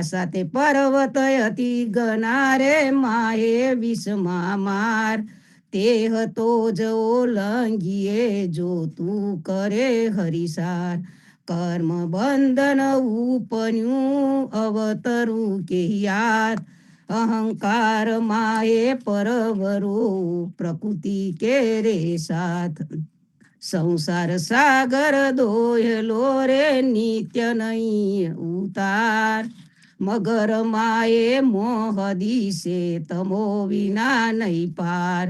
સાથે પર્વત અતિ ગનારે માહે વિષમા માર તે હતો જ ઓલંગીએ જો તું કરે હરિસાર કર્મ બંધન ઉપન્યું અવતરું કે યાદ અહંકાર માએ પરવરો પ્રકૃતિ કે રે સાથ સંસાર સાગર દોયલો રે નિત્ય નહીં ઉતાર મગર માએ મોહ દિશે તમો વિના નહીં પાર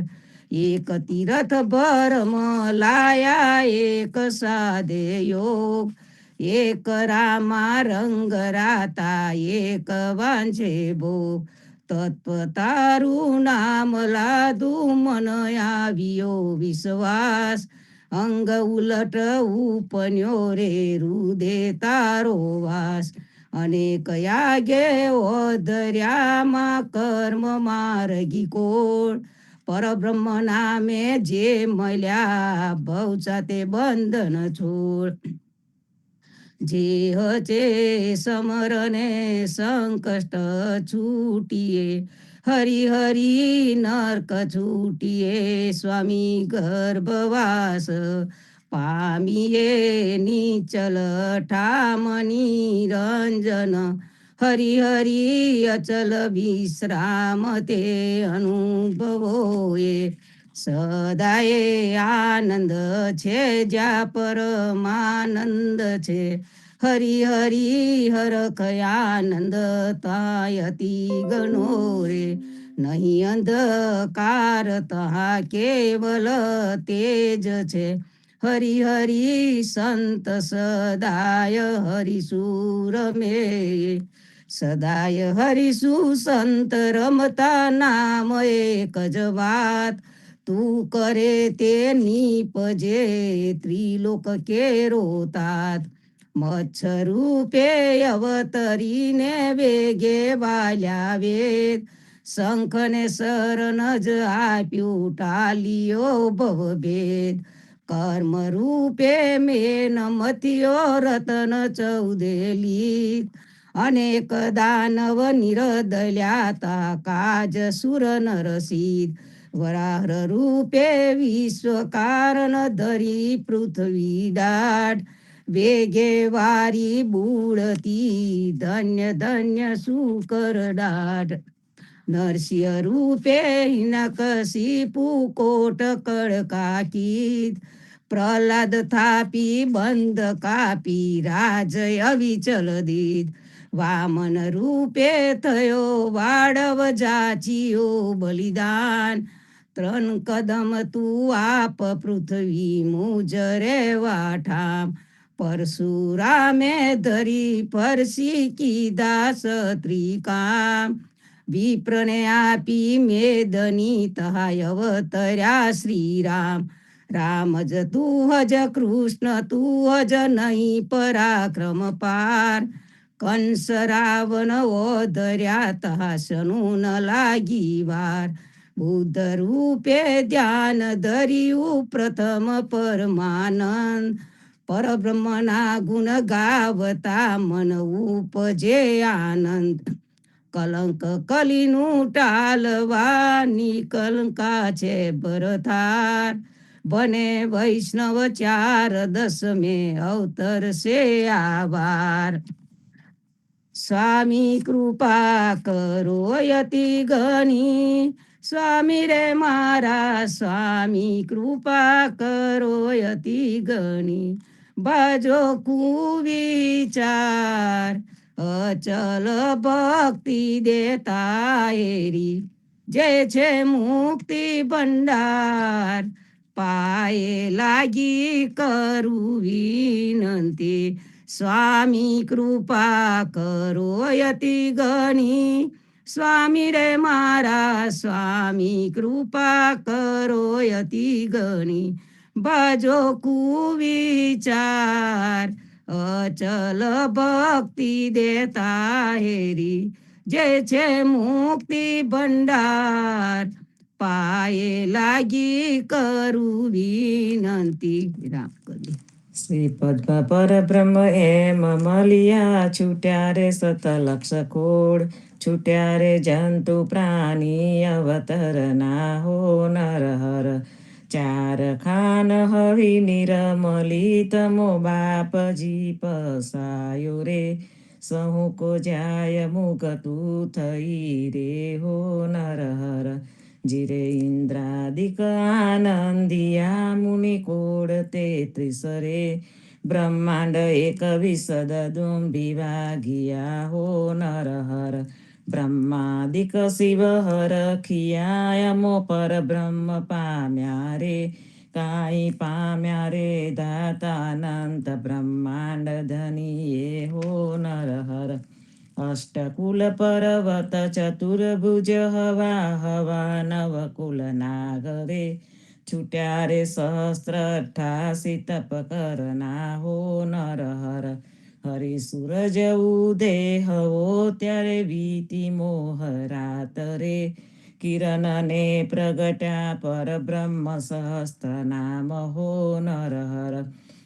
એક તીરથ ભરમ લાયા એક સાધે યોગ એક રામા રંગ રાતા એક વાંચે ભોગ તત્વ તારું નામ લાદું મન આવ્યો વિશ્વાસ અંગ ઉલટ ઉપન્યો રે રુદે તારો વાસ અને કયા ગે ઓધર્યામાં કર્મ માર્ગી કોળ પરબ્રહ્મ નામે જે મળ્યા ભવ સાથે બંધન છોડ જે હચે સમરને સંકષ્ટ છૂટીએ હરી હરી નર્ક છૂટીએ સ્વામી ગર્ભવાસ પામીએ નીચલ ઠામની રંજન હરી હરી અચલ વિશ્રામ તે અનુભવો એ સદાય આનંદ છે જ્યાં પરમાનંદ છે હરી હરી હરખ આનંદ તાયતિ ગણો રે નહીં અંધકાર તહા કેવલ તેજ છે હરી હરી સંત સદાય હરિસુર મે સદાય હરિસુ સંત રમતા નામ એક જ વાત તું કરે તે નીપજે ત્રિલોક કેરો તાત મચ્છરૂપે અવતરીને વેગે વાલ્યા વેદ શંખને શરણ જ આપ્યું ટાલિયો ભવભેદ કર્મ રૂપે મેન મથિયો રતન ચૌદેલી અનેક દાનવ નિરદલ્યા તા કાજ સુર નરસીદ વરાહ રૂપે વિશ્વ કારણ ધરી પૃથ્વી દાઢ વેગે વારી બુડતી ધન્ય ધન્ય સુકર દાઢ નરસિંહ રૂપે હિનકશિપુ કોટ કડકાકીત પ્રહલાદ થાપી બંધ કાપી રાજ અવિચલ દીધ વામન રૂપે થયો વાડવ જાચિયો બલિદાન ત્રણ કદમ તું આપ પૃથ્વી મુજરે વાઠામ પરશુરામે ધરી પરસી કીધા સત્રિકામ વિપ્રને આપી મેદની તહાય અવતર્યા શ્રીરામ રામ જ તું જ કૃષ્ણ તું જ નહીં પરાક્રમ પાર કંસ રાવણ ઓધર્યા તહાસનું ન લાગી વાર બુદ્ધ રૂપે ધ્યાન ધર્યું પ્રથમ પરમાનંદ પરબ્રહ્મના ગુણ ગાવતા મન ઉપજે આનંદ કલંક કલીનું ટાલવા નિકલંકા છે ભરથાર બને વૈષ્ણવ ચાર દસમે અવતર સે આવાર સ્વામી કૃપા કરો યતિ ગણી સ્વામી રે મારા સ્વામી કૃપા કરો યતિ ગણી ભજો કુવિચાર અચલ ભક્તિ દેતા એરી જે છે મુક્તિ ભંડાર પાયે લાગી કરું વિનંતી સ્વામી કૃપા કરો યતિ ગણી સ્વામી રે મારા સ્વામી કૃપા કરો યતિ ગણી ભજો કુવિચાર અચલ ભક્તિ દેતા હેરી જે છે મુક્તિ ભંડાર પાયે લાગી કરું વિનંતી. વિરામ કરી. શ્રી પદ્મ પરબ્રહ્મ એમ મલિયા છૂટ્યા રે સતલક્ષ કોડ છૂટ્યા રે જંતુ પ્રાણી અવતરના હો નરહર ચાર ખાન હવી નિરમલી તમો બાપજી પસાયો રે સહુ કો જાય મુગતું થઈ રે હો નરહર જીરે ઇન્દ્રાદિક આનંદિયા મુનિ કોડ તેત્રીસરે બ્રહ્માંડ એક વિસદ વિભાગિયા હો નરહર બ્રહ્માદિક શિવ હરખિયાયમો પર બ્રહ્મ પામ્યા રે કાઈ પામ્યા રે દાતાનંત બ્રહ્માંડ ધનીએ હો નરહર અષ્ટકુલ પર્વત ચતુર્ભુજ હવા હવા નવકુલ નાગરે છૂટ્યા રે સહસ્ત્ર 88 તપ કરના હો નરહર હરિ સૂરજ ઉદે હવો ત્યારે વીતી મોહરાત રે કિરણ ને પ્રગટ્યા પર બ્રહ્મ સહસ્ત્ર નામ હો નરહર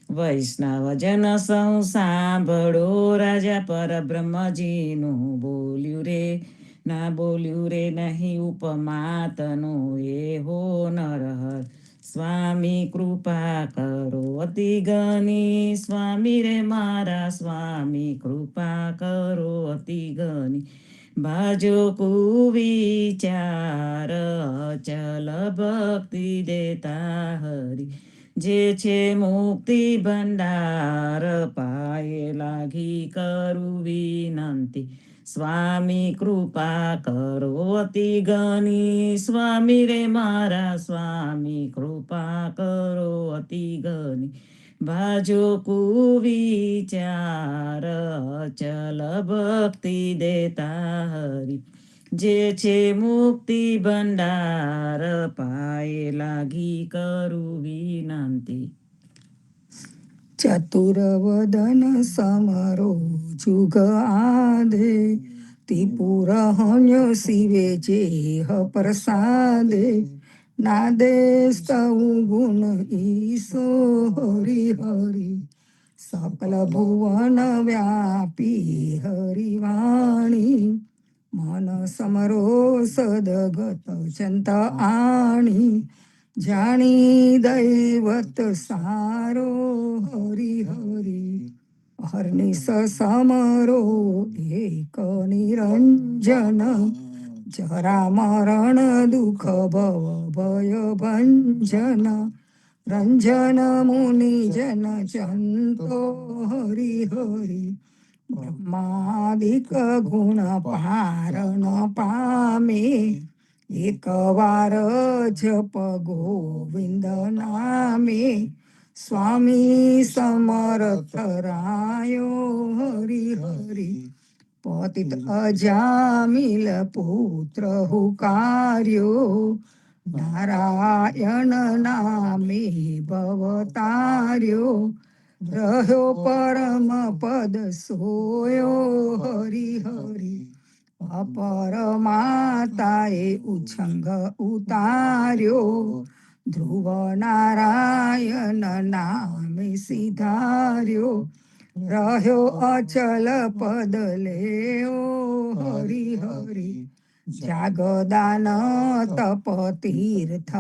વૈષ્ણવજન સૌ સાંભળો રાજા પર બ્રહ્મજીનું બોલ્યું રે ના બોલ્યું રે નહીં ઉપમાતનું એ હો નરહર સ્વામી કૃપા કરો અતિ ગની સ્વામી રે મારા સ્વામી કૃપા કરો અતિ ગની બાજો કુવિચાર અચલ ભક્તિ દેતા હરી જે છે મુક્તિ ભંડાર પાયે લાગી કરું વિનંતી સ્વામી કૃપા કરો અતિ ગની સ્વામી રે મારા સ્વામી કૃપા કરો અતિ ગની બાજો કુવિચાર અચલ ભક્તિ દેતા હરી જે છે મુક્તિ ભંડાર પાયે લાગી કરું વિનંતી. ચતુર્વદન સમરો જુગ આદે ત્રિપુરહન્ય શિવે જેહ પ્રસાદે નાદે સ્તૌ ગુણ ઈશો હરિ હરિ સકલ ભુવન વ્યાપી હરિવાણી મન સમરો સદગત ચંત આણી જાણી દૈવત સારો હરિ હરિ હરનિશ સમરો એક નિરંજન જરા મરણ દુઃખ ભવ ભય ભંજન રંજન મુનિ જન ચંતો હરિ હરિ બ્રહ્માદિક ગુણ પારણ પામે એક વાર જપ ગોવિંદ નામે સ્વામી સમર્થ રાયો હરિ હરિ પતિત અજામિલ પુત્ર હુકાર્યો નારાયણ નામે ભવતાર્યો રહ્યો પરમ પદ સોયો હરિ હરિ અપર માતાએ ઉછંગ ઉતાર્યો ધ્રુવ નારાયણ નામે સિધાર્યો રહ્યો અચલ પદ લેઓ હરિ હરિ જાગદાન તપ તીર્થ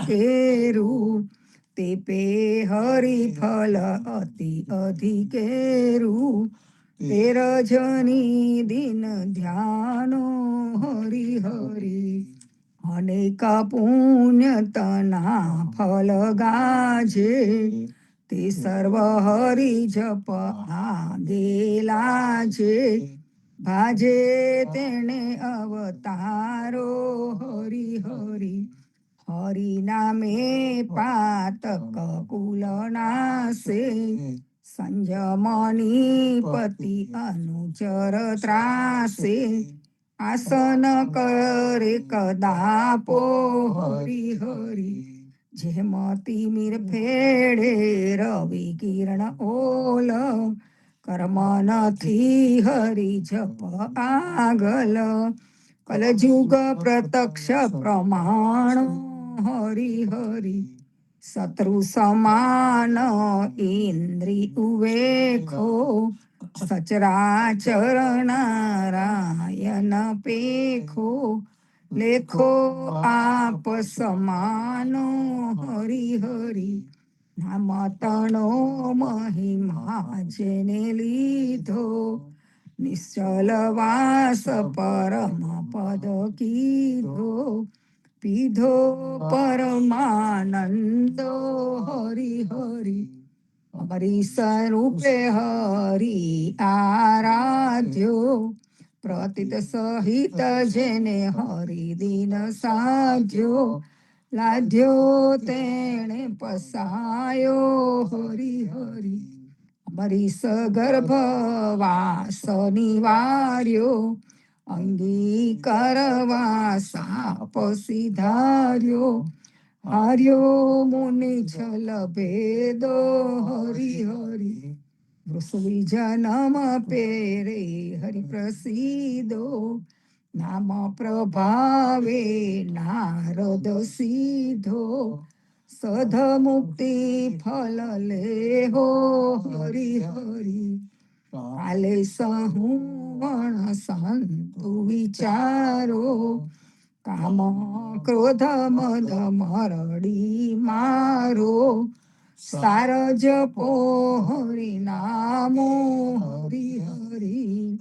કેરું તે પે હરિ ફલ અતિ અધિકેરું તેર જની દિન ધ્યાનો હરિ હરિ અનેક પુણ્ય તના ફલ ગાજે તે સર્વ હરિ જપ આગેલા છે ભાજે તેને અવતારો હરિ હરિ હરિ નામે પાતક કુલ નાશે સંજમની પતિ અનુચર ત્રાસે આસન કરે કદાપો હરિ હરિ જેમ તિમિર ફેડે રવિ કિરણ ઓલ કર્મ નથી હરિ જપ આગલ કલજુગ પ્રત્યક્ષ પ્રમાણ હરિ હરિ શત્રુ સમાન ઇન્દ્રિય ઉવેખો સચરાચર નારાયણ પેખો લેખો આપ સમાનો હરી હરી નામ તણો મહિમા જેને લીધો નિશ્ચલ વાસ પરમ પદ કીધો પીધો પરમાનંદો હરી હરી હરી સ્વરૂપે હરી આરાધ્યો પ્રતિત સહિત જેને હરિ દિન સાધ્યો લાધ્યો તેણે પસાયો હરી હરી હરી સગર્ભ વાસ નિવાર્યો અંગીકરવા સાપ સિધાર્યો હાર્યો મુનિ છલ ભેદો હરી હરી વૃષભી જનમ પેરે હરિ પ્રસિદો નામ પ્રભાવે નારદ સીધો સધ મુક્તિ ફલ લેહો હરી હરી કાલે સહુવણ સંતુ વિચારો કામ ક્રોધ મદ મરડી મારો સાર જપો હરિ નામો હરી હરી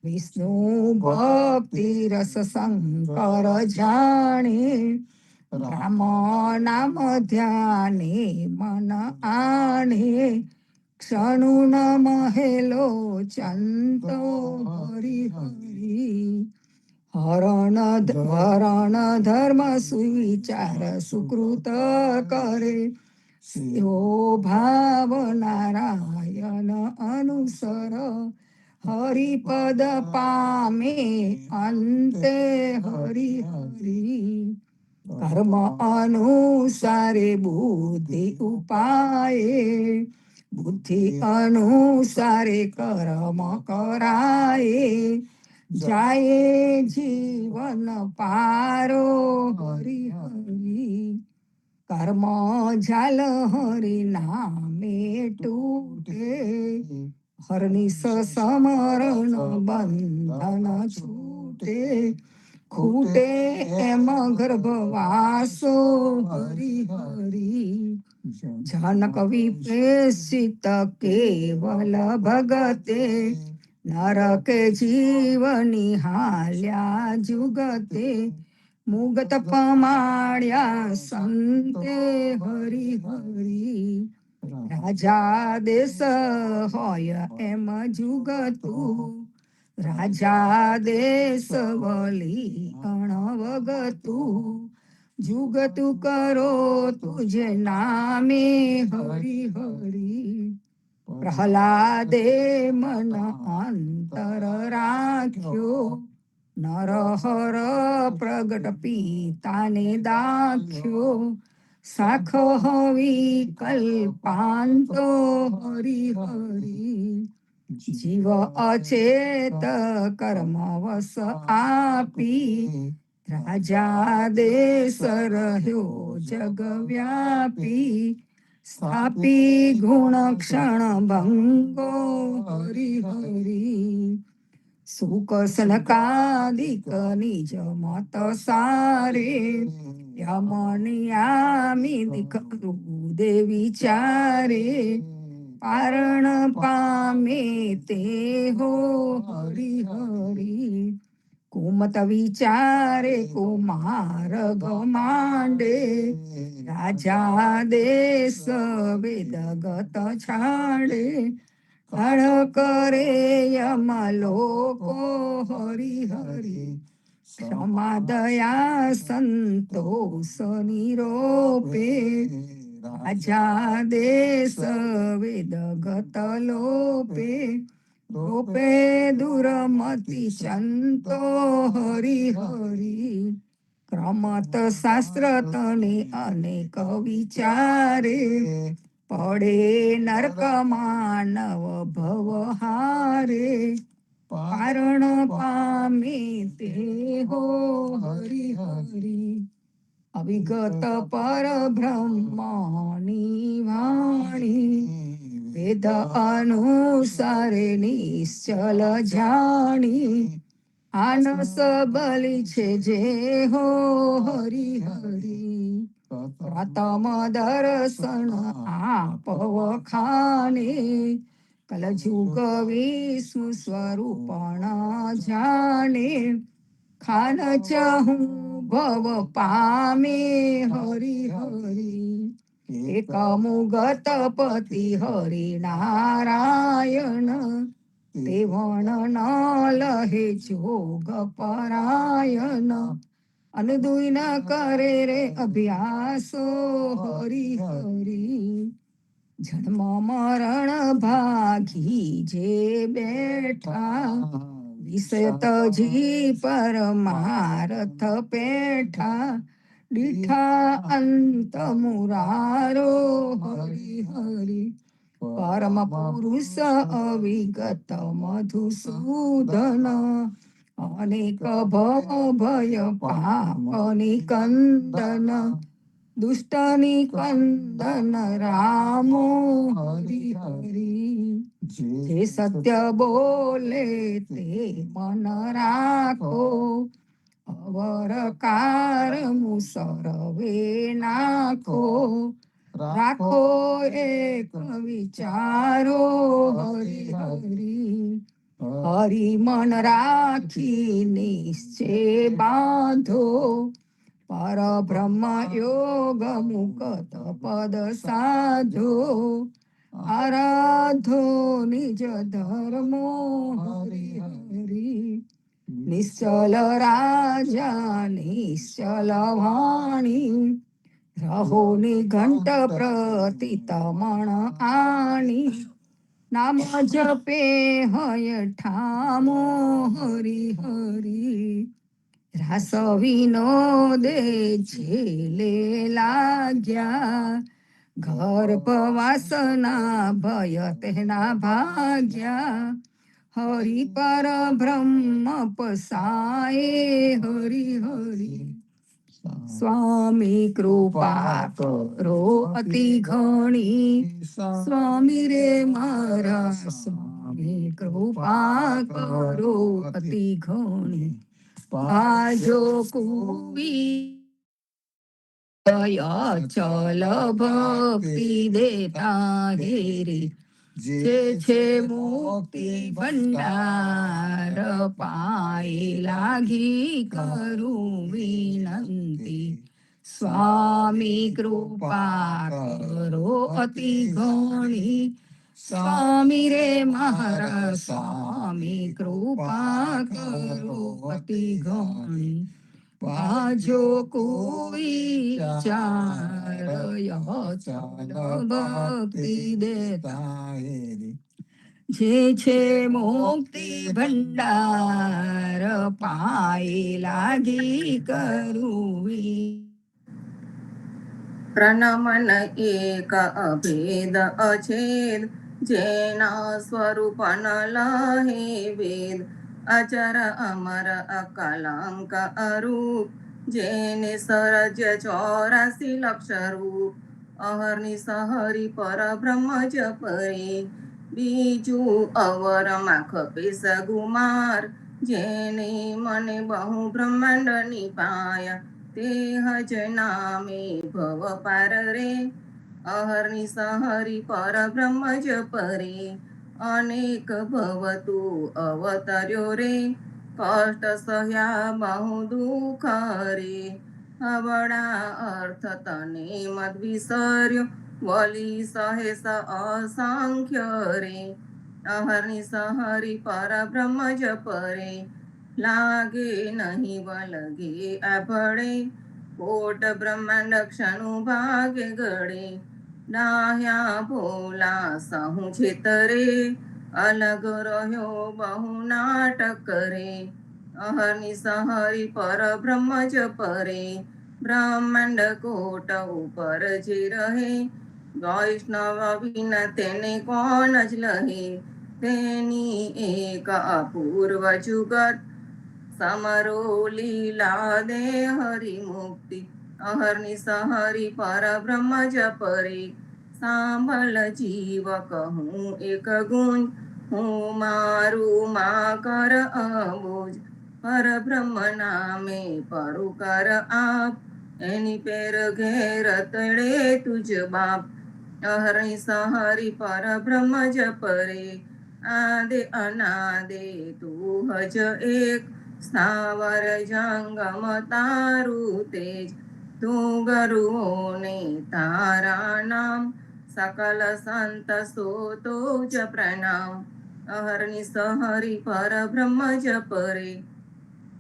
વિષ્ણુ ભક્તિ રસ શંકર જાણે રામ નામ ધ્યાને મન આણે ક્ષણુ ન મહેલો ચંતો હરી હરી હરણ ધર્મ સુવિચાર સુકૃત કરે ઓ ભાવ નારાયણ અનુસર હરિપદ પામે અંતે હરી હરી કર્મ અનુસારે બુદ્ધિ ઉપાયે બુદ્ધિ અનુસારે કર્મ કરાય જાય જીવન પારો હરી હરી કર્મ ઝાલ હરી નામે તૂટે હરનિશ સમરણ બંધન છૂટે ખૂટે એમ ગર્ભવાસો હરી હરી જનક વિપ્રેષિત કેવલ ભગતે નરકે જીવની હાલ્યા જુગતે મુગત પમાડ્યા સંતે હરી હરી રાજા દેશ હોય એમ જુગતું રાજા દેશ વલી અણવગતું જુગતું કરો તુજે નામે હરી હરી પ્રહલાદે મન અંતર રાખ્યો નરહર પ્રગટ પિતાને દાખ્યો શાખ વિકલ્પાંતો હરી હરી જીવ અચેત કર્મ વસ આપી રાજા દેશ રહ્યો જગવ્યાપી સ્થાપી ગુણ ક્ષણ ભંગો હરી હરી સુક સનકાદિક નિજ મત સારે યમનિયામી દીકરુદે વિચારે પારણ પામે તે હો હરી હરી કુમત વિચારે કુમાર ગમાંડે રાજા દેશ વેદગત છાડે હળ કરે યમ લોકો હરી હરી ક્ષમા દયા સંતોષ નિરોપે રાજા દેશ વેદગત લોપે રૂપે દુરમતિ ચંતો હરી હરી ક્રમત શાસ્ત્ર તને અનેક વિચારે પડે નરક માનવ ભવ હારે પારણ પામે તે હો હરી હરી અવિગત પર બ્રહ્મની વાણી વેદ અનુસારે નિશ્ચલ જાણી આનસ બલી છે જે હો હરી હરી પ્રથમ દર્શન આપવ ખાને કલજુગ વિષ્ણુ સ્વરૂપણ જાણે ખાન ચાહું ભવ પામે હરી હરી એક મુગત પતિ હરિ નારાયણ તે વણ ન લહે જોગ પરાયણ અનદુઈ ન કરે રે અભ્યાસો હરી હરી જન્મ મરણ ભાગી જે બેઠા વિષય તજી પરમારથ પેઠા દીઠા અંત મુરારો હરી હરી પરમ પુરુષ અવિગત મધુસૂદન અનેક ભવ ભય પાપની કંદન દુષ્ટની કંદન રામો હરી હરી જે સત્ય બોલે તે મન રાખો અવર કાર મુસરવે નાખો રાખો એક વિચારો હરી હરી હરી મન રાખી નિશ્ચય બાંધો પરબ્રહ્મ યોગ મુકત પદ સાધો આરાધો નિજ ધર્મો હરી હરી નિશ્ચલ રાજા નિશ્ચલ વાણી રહો નિઘંટ પ્રતિતમણ આણી નામ જપે હય ઠામો હરી હરી રાસ વિનોદે છેલે લાગ્યા ગર્ભવાસના ભય તેના ભાગ્યા હરિ પર બ્રહ્મ પસાયે હરી હરી સ્વામી કૃપા કરો અતિ ઘણી સ્વામી રે મારા સ્વામી કૃપા કરો અતિ ઘણી આજો કુવી ચલ ભક્તિ દેતા ઘેરે જે છે મુક્તિ ભંડાર પાય લાગી કરું વિનંતી સ્વામી કૃપા કરો અતિ ઘણી સ્વામી રે મારા સ્વામી કૃપા કરો અતિ ઘણી પાજો કોઈ ચારય ચલ ભક્તિ દેતા જે છે મુક્તિ ભંડાર પાય લાગી કરુવી પ્रणमन एक अभेद अछेद जेना स्वरूप न लहे वेद अचर अमर अकलंक अरूप जेने सरज 84 लक्ष रूप अहर्नि सहरि पर ब्रह्म जपरे बीजू अवर माख पेस गुमार जेने मने बहु ब्रह्मांड निपाया तेह ज नामे भव पार रे अहर्नि सहरि पर ब्रह्म जपरे अनेक भवतु अवतर्यो रे कष्ट सह्या बहु दुख रे अवड़ा अर्थ तने मद विसर्यो वली सहेस असंख्य रे अहर्नि सहरि पर ब्रह्म जपरे लागे नहीं वलगे आभड़े कोट ब्रह्मांड क्षणु भागे गड़े डाह्या भोला सहु छेतरे अलग रह्यो बहु नाटक करे अहर्नि सहरि पर ब्रह्म जपरे ब्रह्मांड कोट ऊपर जे रहे वैष्णव विना तेने कोण ज लहे तेनी एक अपूर्व जुगत समरो लीला दे हरि मुक्ति અહર્નિ સહરી પર બ્રહ્મ જપરે સાંભળ જીવ કહું એક ગુંજ હું મારું મા કર અબુજ પર બ્રહ્મ નામે પરુ કર આપ એની પેર ઘેર તળે તુજ બાપ અહર્નિ સહરી પર બ્રહ્મ જપરે આદે અનાદે તું હજ એક સ્થાવર જંગમ તારું તેજ તું ગરુઓને તારા નામ સકલ સંત સોતો જ પ્રણામ અહર્નિ સહરી પર બ્રહ્મ જપરે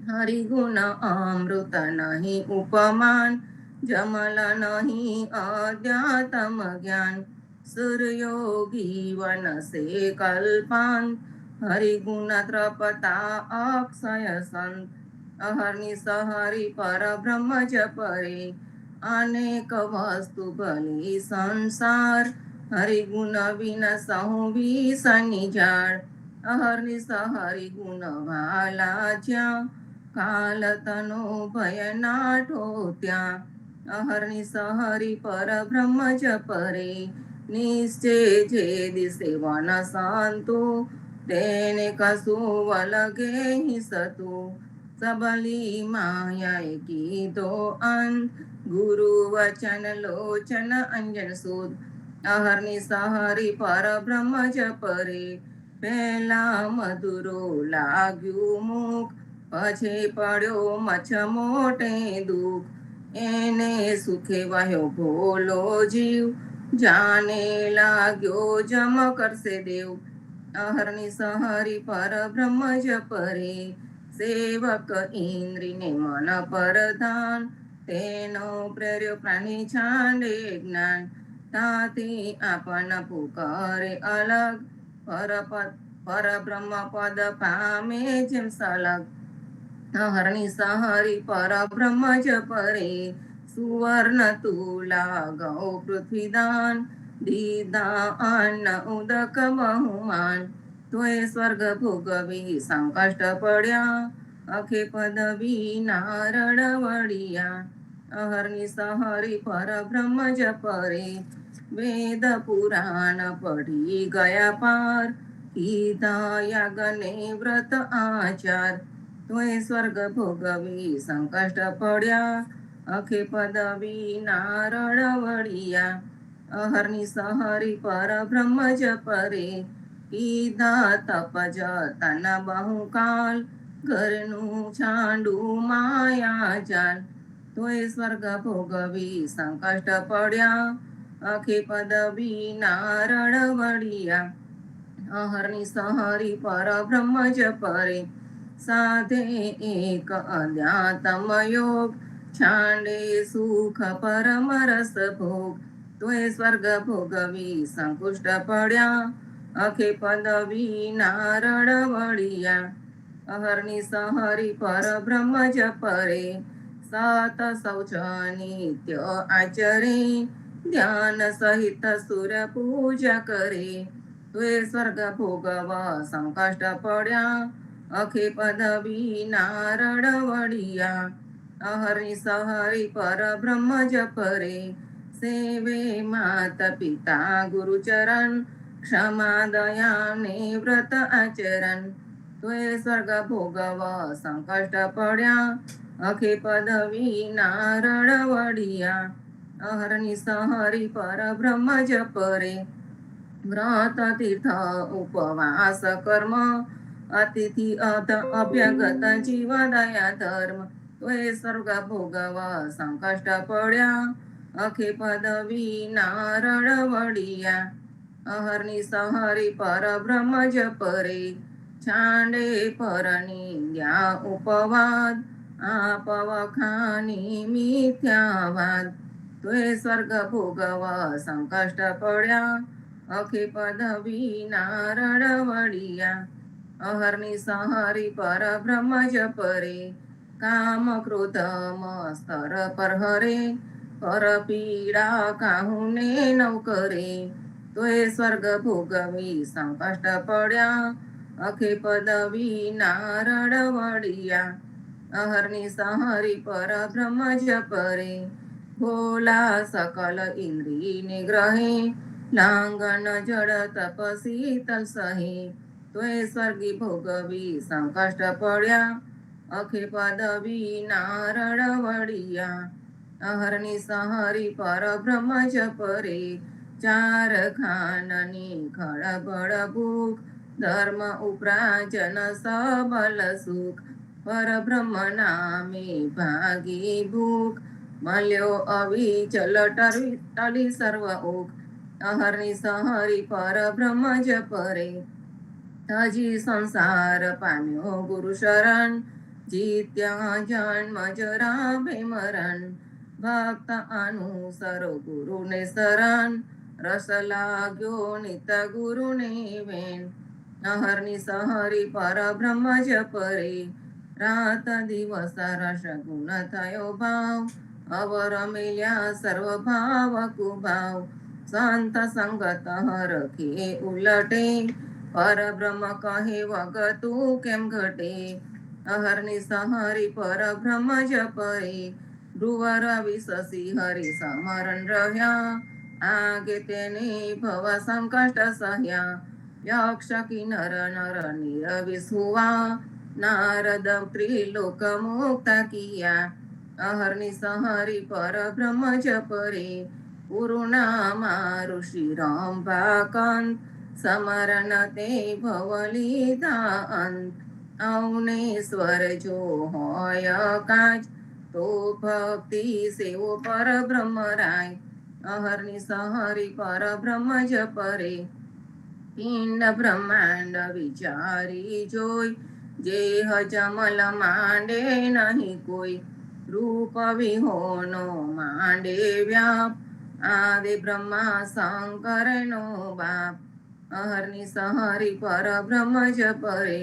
હરિગુણ અમૃત નહીં ઉપમાન જમલ નહીં અધ્યાત્મ જ્ઞાન સૂર્યોગી વનસે કલ્પાન હરિગુણ ત્રપતા અક્ષય સંત અહર્નિ સહરી પર બ્રહ્મ જપરે અનેક વસ્તુ ભલી સંસાર હરિગુણ વિન સહુ વિષની જાળ અહર્નિ સહરી ગુણ વાલા જ્યાં કાલ તનો ભય નાઠો ત્યાં અહર્નિ સહરી પર બ્રહ્મ જપરે નિશ્ચય જે દિશે વન સંતો તેને કશું વલગે હિસતું સબલી માયાએ કીધો અંત ગુરુ વચન લોચન અંજન સુદ અહર્નિ સહરી પર બ્રહ્મ જપરે પહેલા મધુરો લાગ્યું મુખ પછી પડ્યો મચ્છ મોટે દુઃખ એને સુખે વહ્યો ભોલો જીવ જાને લાગ્યો જમ કરશે દેવ અહર્નિ સહરી પર બ્રહ્મ જપરે સેવક ઇન્દ્રિને મન પરધાન તેનો પ્રેર્યો પ્રાણી છાંડે જ્ઞાન તાથી આપન પુકારે અલગ પરબ્રહ્મ પદ પામે જેમ સલગ અહર્નિ સહરી પર બ્રહ્મ જપરે સુવર્ણ તુલા ગૌ પૃથ્વી દાન દીધા અન્ન ઉદક બહુમાન તોય સ્વર્ગ ભોગવી સંકષ્ટ પડ્યા અખે પદવી નારળ વળિયા અહર્નિ સહરી પર બ્રહ્મ જપરે વેદ પુરાણ પઢી ગયા પાર કીધા યાગને વ્રત આચાર તોય સ્વર્ગ ભોગવી સંકષ્ટ પડ્યા અખે પદવી નારળ વળિયા અહર્નિ સહરી પર બ્રહ્મ જપરે કીધા તપ જતન બહુકાલ ઘરનું છાંડું માયા જાલ તોય સ્વર્ગ ભોગવી સંકષ્ટ પડ્યા અખે પદવી નારળ વળિયા અહર્નિ સહરી પર બ્રહ્મ જપરે સાધે એક અધ્યાત્મ યોગ છાંડે સુખ પરમ રસ ભોગ તોય સ્વર્ગ ભોગવી સંકુષ્ટ પડ્યા અખે પદવી નારળ વળિયા અહર્નિ સહરી પર બ્રહ્મ જપરે સત શૌચ નિત્ય આચરે ધ્યાન સહિત સુર પૂજા કરે તોય સ્વર્ગ ભોગવ સંકષ્ટ પડ્યા અખે પદવી નારળ વળિયા અહર્નિ સહરી પર બ્રહ્મ જપરે સેવે માત પિતા ગુરુચરણ ક્ષમા દયા ને વ્રત આચરણ તોય સ્વર્ગ ભોગવ સંકષ્ટ પડ્યા અખે પદવી નારળ વળિયા અહર્નિ સહરી પર બ્રહ્મ જપરે વ્રત તીર્થ ઉપવાસ કર્મ અતિથિ અભ્યગત જીવ દયા ધર્મ તોય સ્વર્ગ ભોગવ સંકષ્ટ પડ્યા અખે પદવી નારળ વળિયા અહર્નિ સહરી પર બ્રહ્મ જપરે છાંડે પર નિંદ્યા ઉપવાદ આપ વખાની મિથ્યાવાદ તોય સ્વર્ગ ભોગવ સંકષ્ટ પડ્યા અખે પદવી નારળ વળિયા અહર્નિ સહરી પર બ્રહ્મ જપરે કામ ક્રોધ મસ્તર પર હરે પર પીડા કાહુને નવ કરે તોય સ્વર્ગ ભોગવી સંકષ્ટ પડ્યા અખે પદવી નારળ વળિયા અહર્નિ સહરી પર બ્રહ્મ જપરે ભોલા સકલ ઇન્દ્રિય નિગ્રહે લાંગન જળ તપસી તલ સહે તોય સ્વર્ગી ભોગવી સંકષ્ટ પડ્યા અખે પદવી નારળ વળિયા અહરની સહરી પર બ્રહ્મ જપરે ચાર ખાનની ખળબળ ભૂખ ધર્મ ઉપરાજન સબલ સુખ પરબ્રહ્મ નામે ભાગી ભૂખ મળ્યો અવિચલ ટલી સર્વ ઓખ અહરની સહરી પરબ્રહ્મ જપરે હજી સંસાર પામ્યો ગુરુ શરણ જીત્યા જન્મ જરા ભેમરણ ભક્ત અનુસરો ગુરુને શરણ રસ લાગ્યો નિત ગુરુને વેણ અહરની સહરી પરબ્રહ્મ જપરે રાત દિવસ રસ ગુણ થયો ભાવ અવર મિલ્યા સર્વ ભાવ કુભાવ સંત સંગત હરખે ઉલટે પરબ્રહ્મ કહે વગતું કેમ ઘટે અહરની સહરી પરબ્રહ્મ જપરે ધ્રુવર વિશસી હરિ સમરણ રહ્યા આગે તેને ભવ સંકષ્ટ સહ્યા યક્ષ કિન્નર નર નીર વિસુવા નારદ ત્રિલોક મુક્ત કિયા અહરની સહરી પરબ્રહ્મ જપરે પુરુનામા ઋષિ રંભાકાંત સમરણ તે ભવ લીધા અંત અવનેશ્વર જો હોય કાચ તો ભક્તિ સેવો પરબ્રહ્મ રાય અહરની સહરી પરબ્રહ્મ જપરે પિંડ બ્રહ્માંડ વિચારી જોઈ જે હજમલ માંડે નહીં કોઈ રૂપ વિહોનો માંડે વ્યાપ આદિ બ્રહ્મા શંકરનો બાપ અહરની સહરી પરબ્રહ્મ જપરે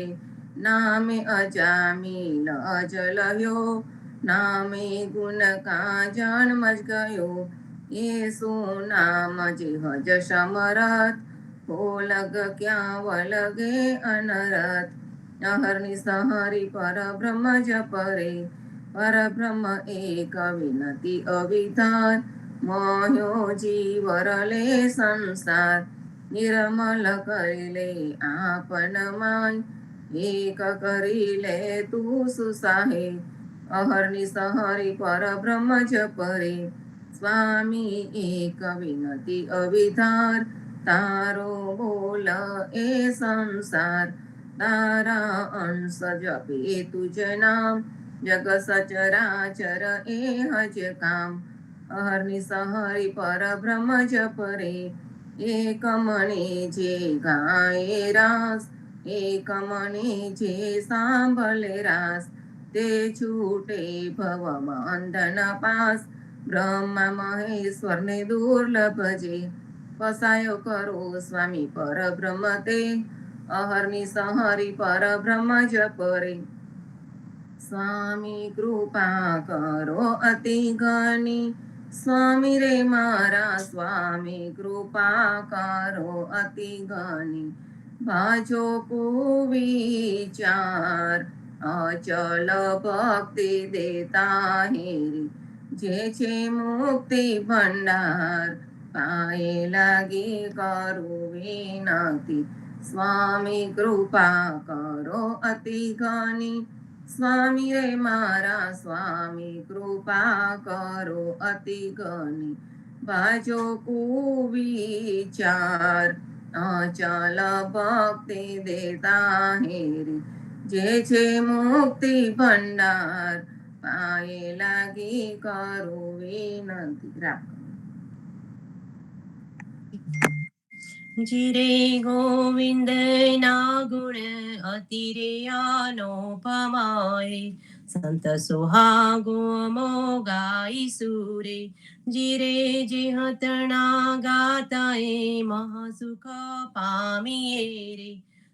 નામે અજામીલ અજલયો નામે ગુણ કાજણ મજ ગયો એ સુનામ જે હજ સમરથ લગ ક્યાં વલગે અનરત અહરની સહરી પરબ્રહ્મ જપરે પરબ્રહ્મ એક વિનતી અવિધાન મોહ્યો જીવરલે સંસાર નિર્મલ કરી લે આપન માય એક કરી લે તું સુસાહે અહરની સહરી પરબ્રહ્મ જપરે સ્વામી એક વિનતી અવિધાર તારો બોલ એ સંસાર તારા અંશ જપે તુજ નામ જગ સચરાચર એ હજ કામ અહરની સહરી પરબ્રહ્મ જપરે એક મણે જે ગાય રાસ એક મણે જે સાંભળે રાસ તે છૂટે ભવ બંધન પાસ બ્રહ્મા મહેશ્વરને દુર્લભ જે પસાયો કરો સ્વામી પરબ્રહ્મ તે અહરની સહરી પરબ્રહ્મ જપરે સ્વામી કૃપા કરો અતિ ઘની સ્વામી રે મારા સ્વામી કૃપા કરો અતિ ઘની ભાજો કુવિચાર અચલ ભક્તિ દેતા હેરી જે છે મુક્તિ ભંડાર પાએ લાગી કરું વિનતી સ્વામી કૃપા કરો અતિ ઘની સ્વામી રે મારા સ્વામી કૃપા કરો અતિ ઘની ભાજો કુવિચાર અચલ ભક્તિ દેતા હેરી જે છે મુક્તિ ભંડાર પાએ લાગી કરું વિનંતી રાખ જીરે ગોવિંદ ના ગુણ અતિરે અનુપમાય સંત સુહાગો મોગાઈ સુરે જીરે જે હતણા ગાતાએ મહાસુખ પામીએ રે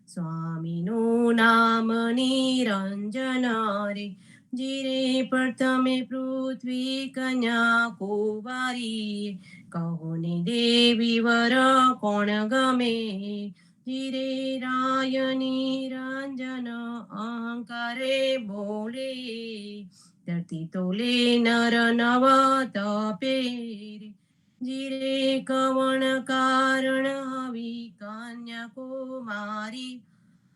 સ્વામીનું નામ નિરંજન રે જીરે પ્રથમે પૃથ્વી કન્યા કુંવારી કહો ને દેવી વર કોણ ગમે જીરે રાય નિરંજન અહંકારે બોલે ધરતી તોલે નર નવ તપે રે જીરે કવણ કારણ હવી કન્યા કુમારી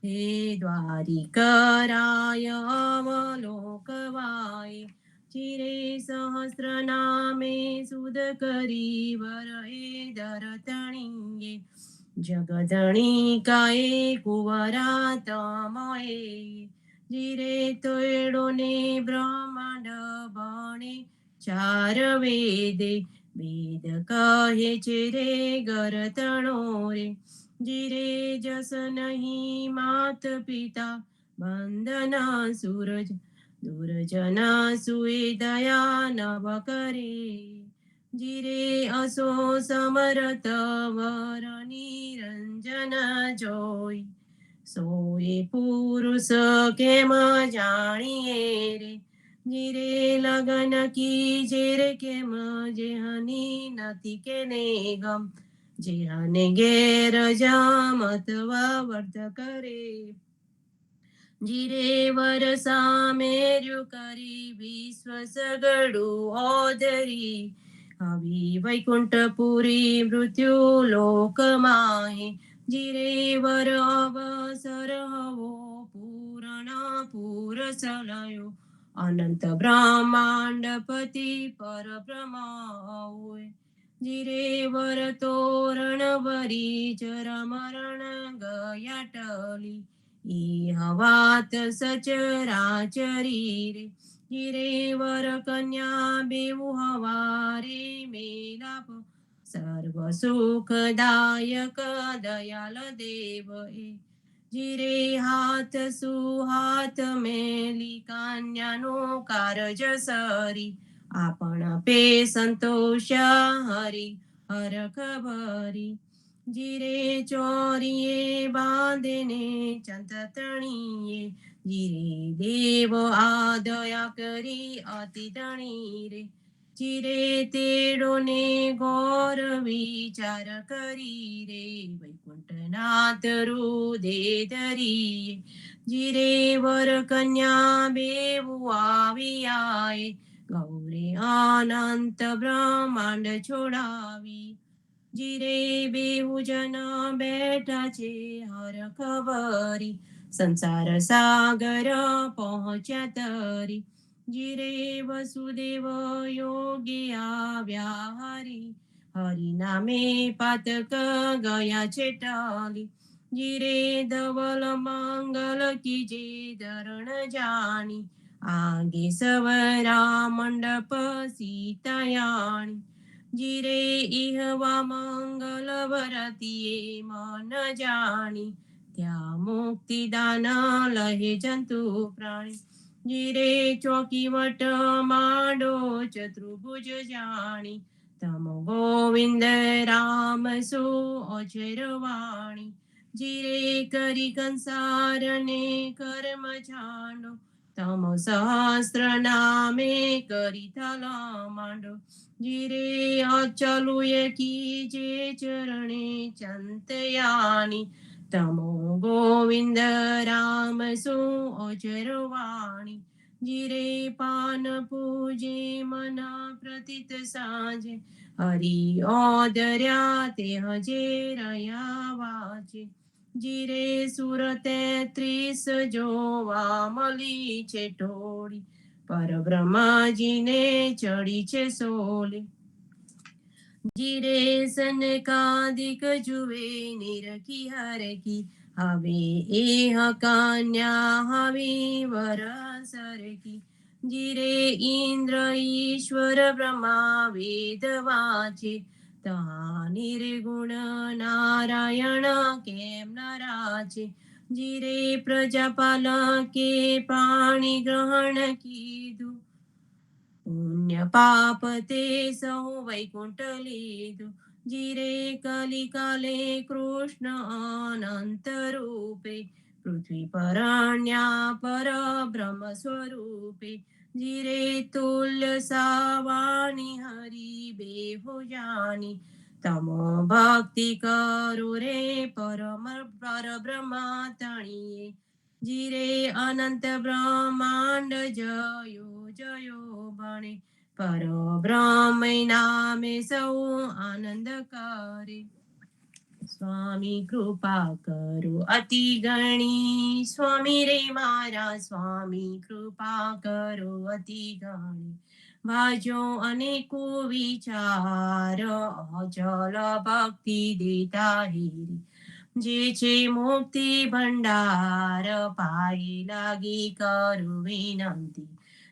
હે દ્વારિકરાય અવલોકવાય ચિરે સહસ્ર નામે સુદ કરી વર હે ધરતણીએ જગધણી કાએ કુંવરા તમયે જીરે તોયડો ને બ્રહ્માંડ ભણે ચાર વેદે વેદ કહે છે રે ગરતણો રે જીરે જસ નહીં માત પિતા બંધના સૂરજ દુર્જના સુએ દયા નવ કરે જીરે અસો સમરત વર નિરંજન જોઈ સોએ પુરુષ કેમ જાણીએ રે જીરે લગન કી જેરે કેમ જેહની નથી કેને ગમ જેહને ઘેર જામત વર્ત કરે જીરે વર સામેર્યું કરી વિશ્વ સગડું ઓધરી આવી વૈકુંઠપુરી મૃત્યુ લોકમાહી જીરે વર અવસર હવો પૂરણ પુરસલયો અનંત બ્રહ્માંડ પતિ પરબ્રહ્મ હોય જીરે વર તોરણ વરી ચર મરણ ગયા ટલી ઇહ વાત સચરાચરી રે જીરે વર કન્યા બેઉ હવારે મેલાપ સર્વ સુખદાયક દયાલ દેવ એ જીરે હાથ સુહાથ મેલી કન્યાનો કારજ સરી આપણ પે સંતોષ હરી હરખ ભરી જીરે ચોરીએ બાંધેને ચંતતણીએ જીરે દેવ આદયા કરી અતિ ધણી રે જીરે તેડો ને ઘોર વિચાર કરી રે વૈકુંઠનાથ રુદે ધરીએ જીરે વર કન્યા બેવું આવ્યાએ ગૌરે અનંત બ્રહ્માંડ છોડાવી જીરે બેહુ જન બેઠા છે હર ખબરી સંસાર સાગર પહોંચ્યા તરી જીરે વસુદેવ યોગી આવ્યા હરી નામે પાતક ગયા છે ટાલી જીરે ધવલ મંગલ કીજે ધરણ જાણી આગે સવરા મંડપ સીતાયાણી જીરે ઇહવા મંગલ વરતીએ મન જાણી ત્યાં મુક્તિદાન લહે જંતુ પ્રાણી જીરે ચોકી વટ માંડો ચતુર્ભુજ જાણી તમ ગોવિંદ રામ સુ અચરવાણી જીરે કરી કંસાર ને કર્મ છાંડો તમ સહસ્ત્ર નામે કરી થલા માંડો જીરે અચલુ કી જે ચરણે ચંતયાની તમો ગોવિંદ રામ સુ અચરવાણી જીરે પાન પૂજે મન પ્રતિત સાંજે હરી ઓદર્યા તે હજે રહ્યા વાચે જીરે સુર 33 જોવા મળી છે ટોળી પરબ્રહ્માજીને ચડી છે સોલી જીરે સનકાદિક જુએ નિરખી હરખી હવે એ કન્યા હવે વર સરખી જીરે ઇન્દ્ર ઈશ્વર બ્રહ્મા વેદ વાંચે તા નિર્ગુણ નારાયણ કેમ નરાચે જીરે પ્રજાપાલ કે પાણી ગ્રહણ કીધું પુણ્ય પાપ તે સૌ વૈકુંઠ લીધું જીરે કલિકાલે કૃષ્ણ અનંત રૂપે પૃથ્વી પરણ્યા પર બ્રહ્મ સ્વરૂપે જીરે તુલ્ય સાવાણી હરી બેહુ જાની તમો ભક્તિ કરો રે પરબ્રહ્મ તણીએ જીરે અનંત બ્રહ્માંડ જયો જયો ભણે પર બ્રહ્મ નામે સૌ આનંદ કરે સ્વામી કૃપા કરો અતિ ગણી સ્વામી રે મારા સ્વામી કૃપા કરો અતિ ગણી ભાજો અનેકો વિચાર અચલ ભક્તિ દેતા હેરી જે છે મુક્તિ ભંડાર પાઈ લાગી કરું વિનંતી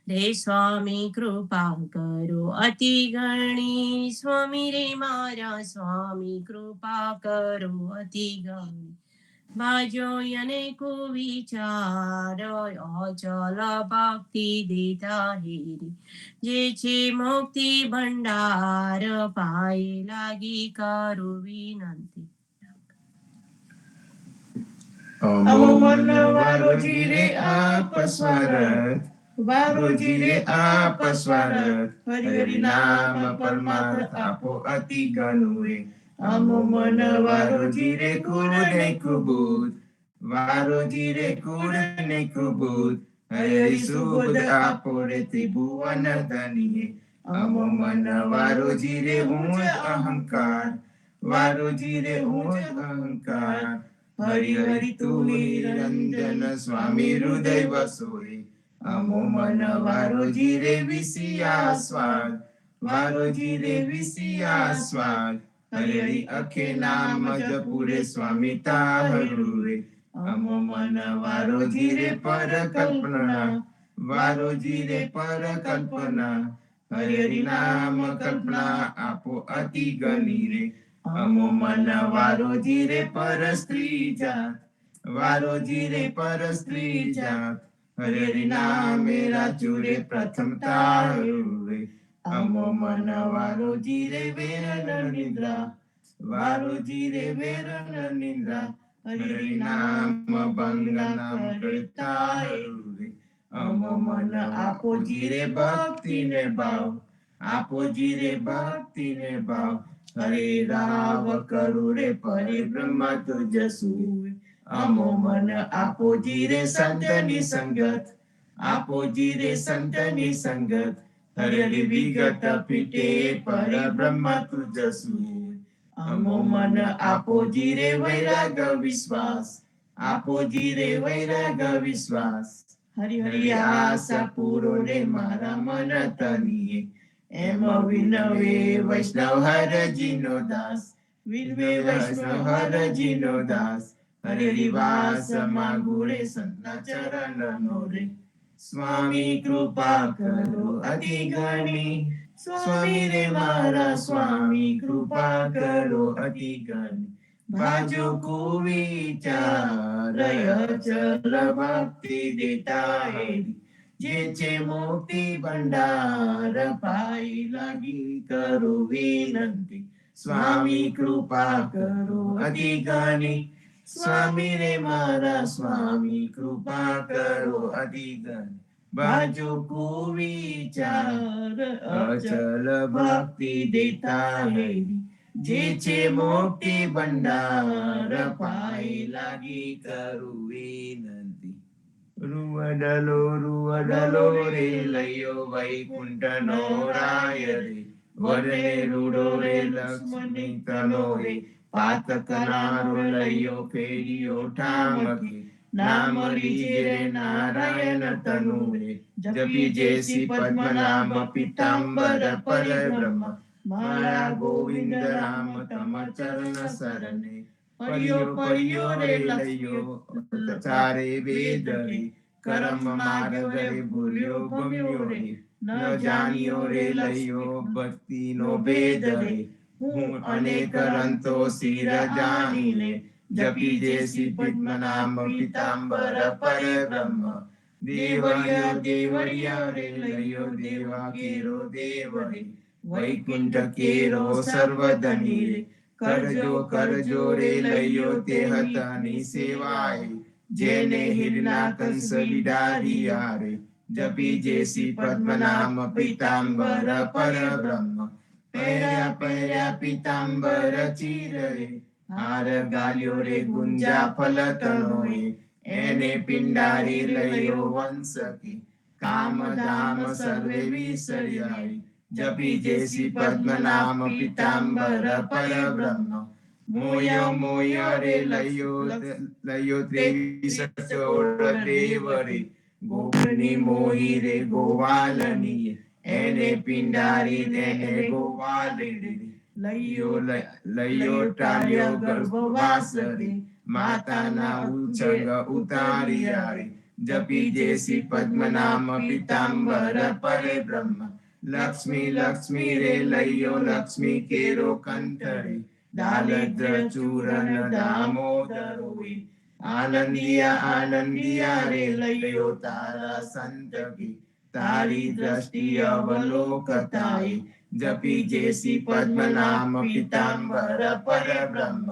રે સ્વામી કૃપા કરો અતિ ગણી સ્વામી રે મારા સ્વામી કૃપા કરો અતિ ગણી ભાજો અનેકો વિચાર અચલ ભક્તિ દેતા હેરી જે છે મુક્તિ ભંડાર પાઈ લાગી કરું વિનંતી અમો મન વારોજી રે આપ સ્વરત વારોજી રે આપ સ્વરત હરિ હરિ નામ પરમાર્થ આપો અતિ ગણુએ અમો મન વારોજી રે કુળ ને કુબુદ વારોજી રે કુળ ને કુબુદ હરિ હરિ સુબુદ આપો રે ત્રિભુવન ધનીએ અમો મન વારોજી રે ઊંચ અહંકાર વારોજી રે ઊંચ અહંકાર હરિ હરિ તું નિરંજન સ્વામી હૃદય વસોય અમો મન વારોજી રે વિસિયા સ્વાદ વારોજી રે વિસિયા સ્વાદ હરિ હરિ અખે નામ જપુરે સ્વામી તાહરુરે અમો મન વારોજી રે પર કલ્પના વારોજી રે પર કલ્પના હરિ હરિ નામ કલ્પના આપો અતિ ગની રે અમો મન વારોજી રે પર સ્ત્રી જાત વારોજી રે પર સ્ત્રી જાત હરિ હરિ નામે રાજુરે પ્રથમ તારુરે અમો મન વારોજી રે વેરન નિદ્રા વારોજી રે વેરન નિદ્રા હરિ હરિ નામ ભંગ નામ કરતારુરે અમો મન આપો જી રે ભક્તિ ને ભાવ આપો જી રે ભક્તિ ને ભાવ હરે રાવ કરુરે પરિબ્રહ્મ તુજસુ અમો મન આપો જી રે સંતની સંગત આપો જી રે સંતની સંગત હરિ હરિ વિગત પીઠે પરબ્રહ્મ તુજસુ અમો મન આપો જી રે વૈરાગ વિશ્વાસ આપો જી રે વૈરાગ વિશ્વાસ હરિ હરિ આશા પૂરો રે મારા મન તનીએ એમ વિનવે વૈષ્ણવ હરજીનો દાસ વિનવે વૈષ્ણવ હરજીનો દાસ હરિ હરિ વાસ માંગુ રે સંતના ચરણનો રે સ્વામી કૃપા કરો અતિ ગણી સ્વામી રે મારા સ્વામી કૃપા કરો અતિ ગણી બાજુ કુવિચાર અચલ ભક્તિ દેતા હેરી જે છે મુક્તિ ભંડાર પાઈ લાગી કરું વિનંતી સ્વામી કૃપા કરો અતિ ગણી સ્વામી રે મારા સ્વામી કૃપા કરો અતિ ગણી બાજુ કુવિચાર અચલ ભક્તિ દેતા હેરી જે છે મુક્તિ ભંડાર પાઈ લાગી કરું વિનંતી રૂવડલો રે લયો વૈકુંઠ નો રાય રે વરને રૂડો રે લક્ષ્મણી તનો રે પાતકનારો લયો ફેરિયો ઠામકે નામ લીજે રે નારાયણ તનુ રે જપી જેસી પદ્મનાભ પિતાંબર પરબ્રહ્મ મારા ગોવિંદ રામ તમ ચરણ સરને પરિયો રે લયો ચારે વેદ રે કર્મ માર્ગ રે ભૂલ્યો ગમ્યો રે ન જાણ્યો રે લયો ભક્તિ નો ભેદ રે હું અનેક રંતો શિર જાણીને જપી જેસી પદ્મનાભ પિતાંબર પરબ્રહ્મ દેવર્યા રે લયો દેવા કેરો દેવ રે વૈકુંઠ કેરો સર્વધની રે કરજો રે લયો તે હતાની સેવાય જેને હિરના કંસ વિડારિયા રે જપી જેસી પદ્મનાભ પિતાંબર પરબ્રહ્મ પહેર્યા પિતાંબર ચીર રે હાર ગાલ્યો રે ગુંજા ફલતણો એને પિંડારી લયો વંશકી કામ ધામ સર્વે વિસર્યાય જપી જેસી પદ્મનામ પીતાંબર પરબ્રહ્મ મોય મોય રે લયો ત્રેવીસ ચોળ દેવ રે ગોપની મોહી રે ગોવાલની એને પિંડારી તેને ગોવાલી રે લયો ટાળ્યો ગર્ભવાસ રે માતાના ઉછંગ ઉતાર્યા રે જપી જેસી પદ્મનામ પીતાંબર પરબ્રહ્મ લક્ષ્મી લક્ષ્મી રે લયો લક્ષ્મી કેરો કંઠરે દાલદ્ર ચૂરન દામોદર હોય આનંદિયા આનંદિયા રે લયો તારા સંતકી તારી દ્રષ્ટિ અવલોકતાય જપી જેસી પદ્મનામ પીતાંબર પરબ્રહ્મ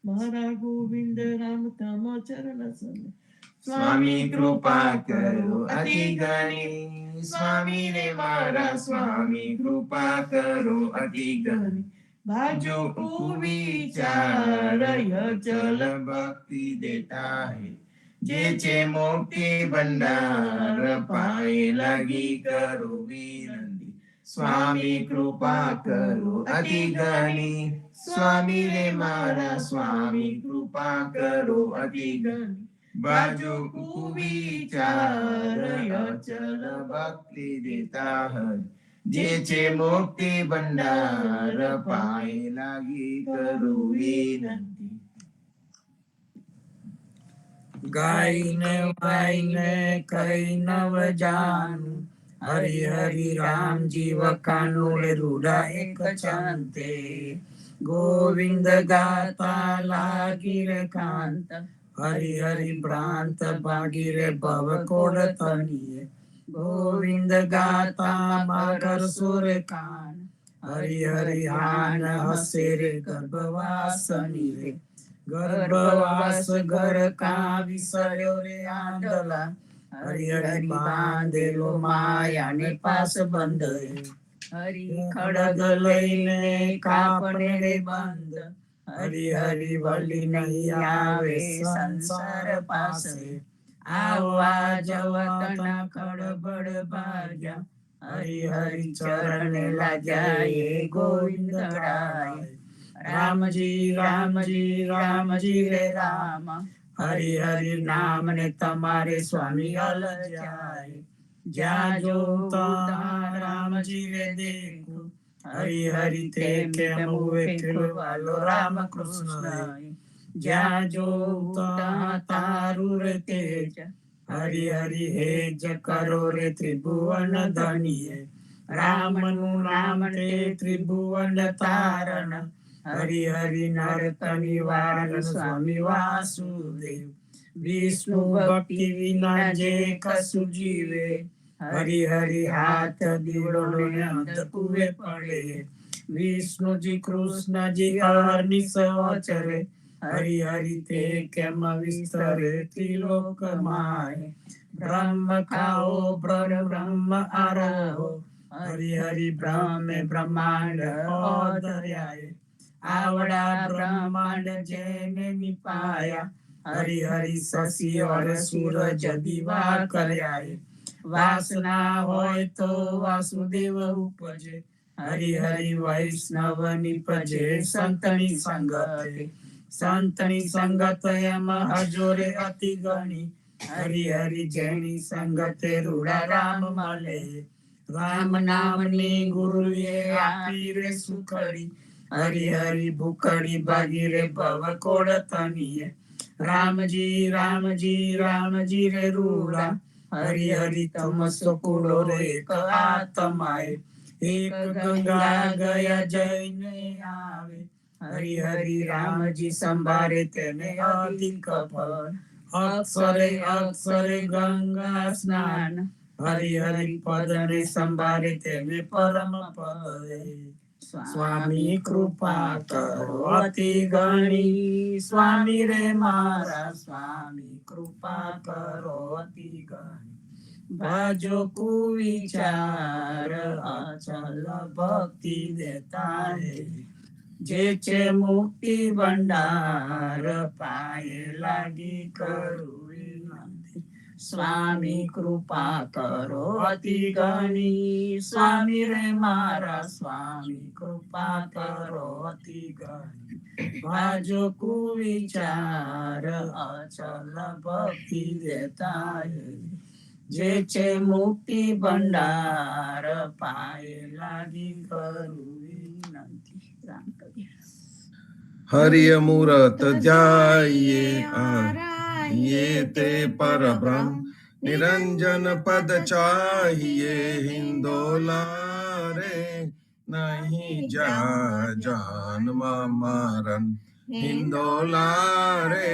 મારા ગોવિંદ રામ તમ ચરણ સમ સ્વામી કૃપા કરો અતિ ગણી સ્વામી રે મારા સ્વામી કૃપા કરો અતિ ગણી બાજો વિચાર ચલ ભક્તિ દેતા હે જે છે મોક્ષ ભંડાર પાએ લાગી કરો વિનંતી સ્વામી કૃપા કરો અતિ ગણી સ્વામી રે મારા સ્વામી કૃપા કરો અતિ ગણી બાજો વિચાર ચલ ભક્તિ દેતા હૈ જે છે મોક્ષ ભંડાર પાએ લાગી કરું વિનંતી ગાઈને વાઈને કઈ નવ જાનું હરિ હરિ રામ જીવ કાનુડ રૂડા એક ચાંતે ગોવિંદ ગાતા લાગી રે કાંત હરિ હરિ ભ્રાંત ભાગી રે ભવ કોડ તણીએ ગોવિંદ ગાતા મગર સુર કાન હરિ હરિ હાન હસે રે ગર્ભવાસની રે ગર્ભવાસ ઘર કા વિસર્યો રે આંધલા હરિ હરિ બાંધેલો માયાને પાસ બંધ હરિ ખડગ લઈને કાપને રે બંધ હરિ હરિ વલી નહીં આવે સંસાર પાસે આવવા જવાના ખડબડ ભાગ્યા હરિ હરિ ચરણ લાજાય ગોવિંદ રાય રામજી રામજી રામજી રે રામ હરિ હરિ નામ ને તમારે સ્વામી અલજાય જ્યાં જો ત્યાં રામજી રે દેખો હરિ હરિ તે કેમ હુએ વાલો રામ કૃષ્ણ જ્યાં જો ત્યાં તારું રે તેજ હરિ હરિ હે જ કરો રે ત્રિભુવન ધનીએ રામનું નામ તે ત્રિભુવન તારણ હરિ હરિ નરત નિવારણ સ્વામી વાસુદેવ વિષ્ણુ ભક્તિ વિના જે કસુ જીવે હરિ હરિ હાથ દીવડો ને અંત કુવે પડે વિષ્ણુજી કૃષ્ણજી હરની સવચરે હરિ હરિ તે કેમ વિસ્તરે ત્રિલોક માય બ્રહ્મ ખાઓ બ્રહ્મ આરહો હરિ હરિ બ્રહ્મે બ્રહ્માંડ ઓદર્યાય આવડા બ્રહ્માંડ જેને નિપાયા હરિ હરિ શશી ઓર સૂરજ દીવા કર્યાય વાસના હોય તો વાસુદેવ ઉપજે હરિ હરિ વૈષ્ણવ નિપજે સંતની સંગતે સંતની સંગત એમ હજોરે અતિ ગણી હરિ હરિ જેની સંગતે રૂડા રામ મળે રામ નામની ગુરુએ આપી રે સુખડી હરિ હરિ ભૂખડી ભાગી રે ભવ કોડ તનીએ રામજી રામજી રામજી રે રૂડા હરિ હરિ તમસો કુળો રે એક આત્માએ એક ગંગા ગયા જઈને આવે હરિ હરિ રામજી સંભારે તેને અધિક ફળ અક્ષરે અક્ષરે ગંગા સ્નાન હરિ હરિ પદને સંભારે તેને પરમ પદે સ્વામી કૃપા કરો અતિ ગણી સ્વામી રે મારા સ્વામી કૃપા કરો અતિ ગણી ભજો કુવિચાર અચલ ભક્તિ દેતા હે જે છે મુક્તિ ભંડાર પાયે લાગી કરું વિનંતી સ્વામી કૃપા કરો અતિ ઘણી. સ્વામી રે મારા સ્વામી કૃપા કરો અતિ ઘણી. ભાજો કુવિચાર અચલ ભક્તિ દેતા જે છે મુક્તિ ભંડાર પાયે લાગી કરું વિનંતી. રામ કવિ. હરિય મૂરત ધ્યાયે ये ते परब्रह्म निरंजन पद चाहिए हिंदोला रे नहीं जा जन्म मरण हिंदोला रे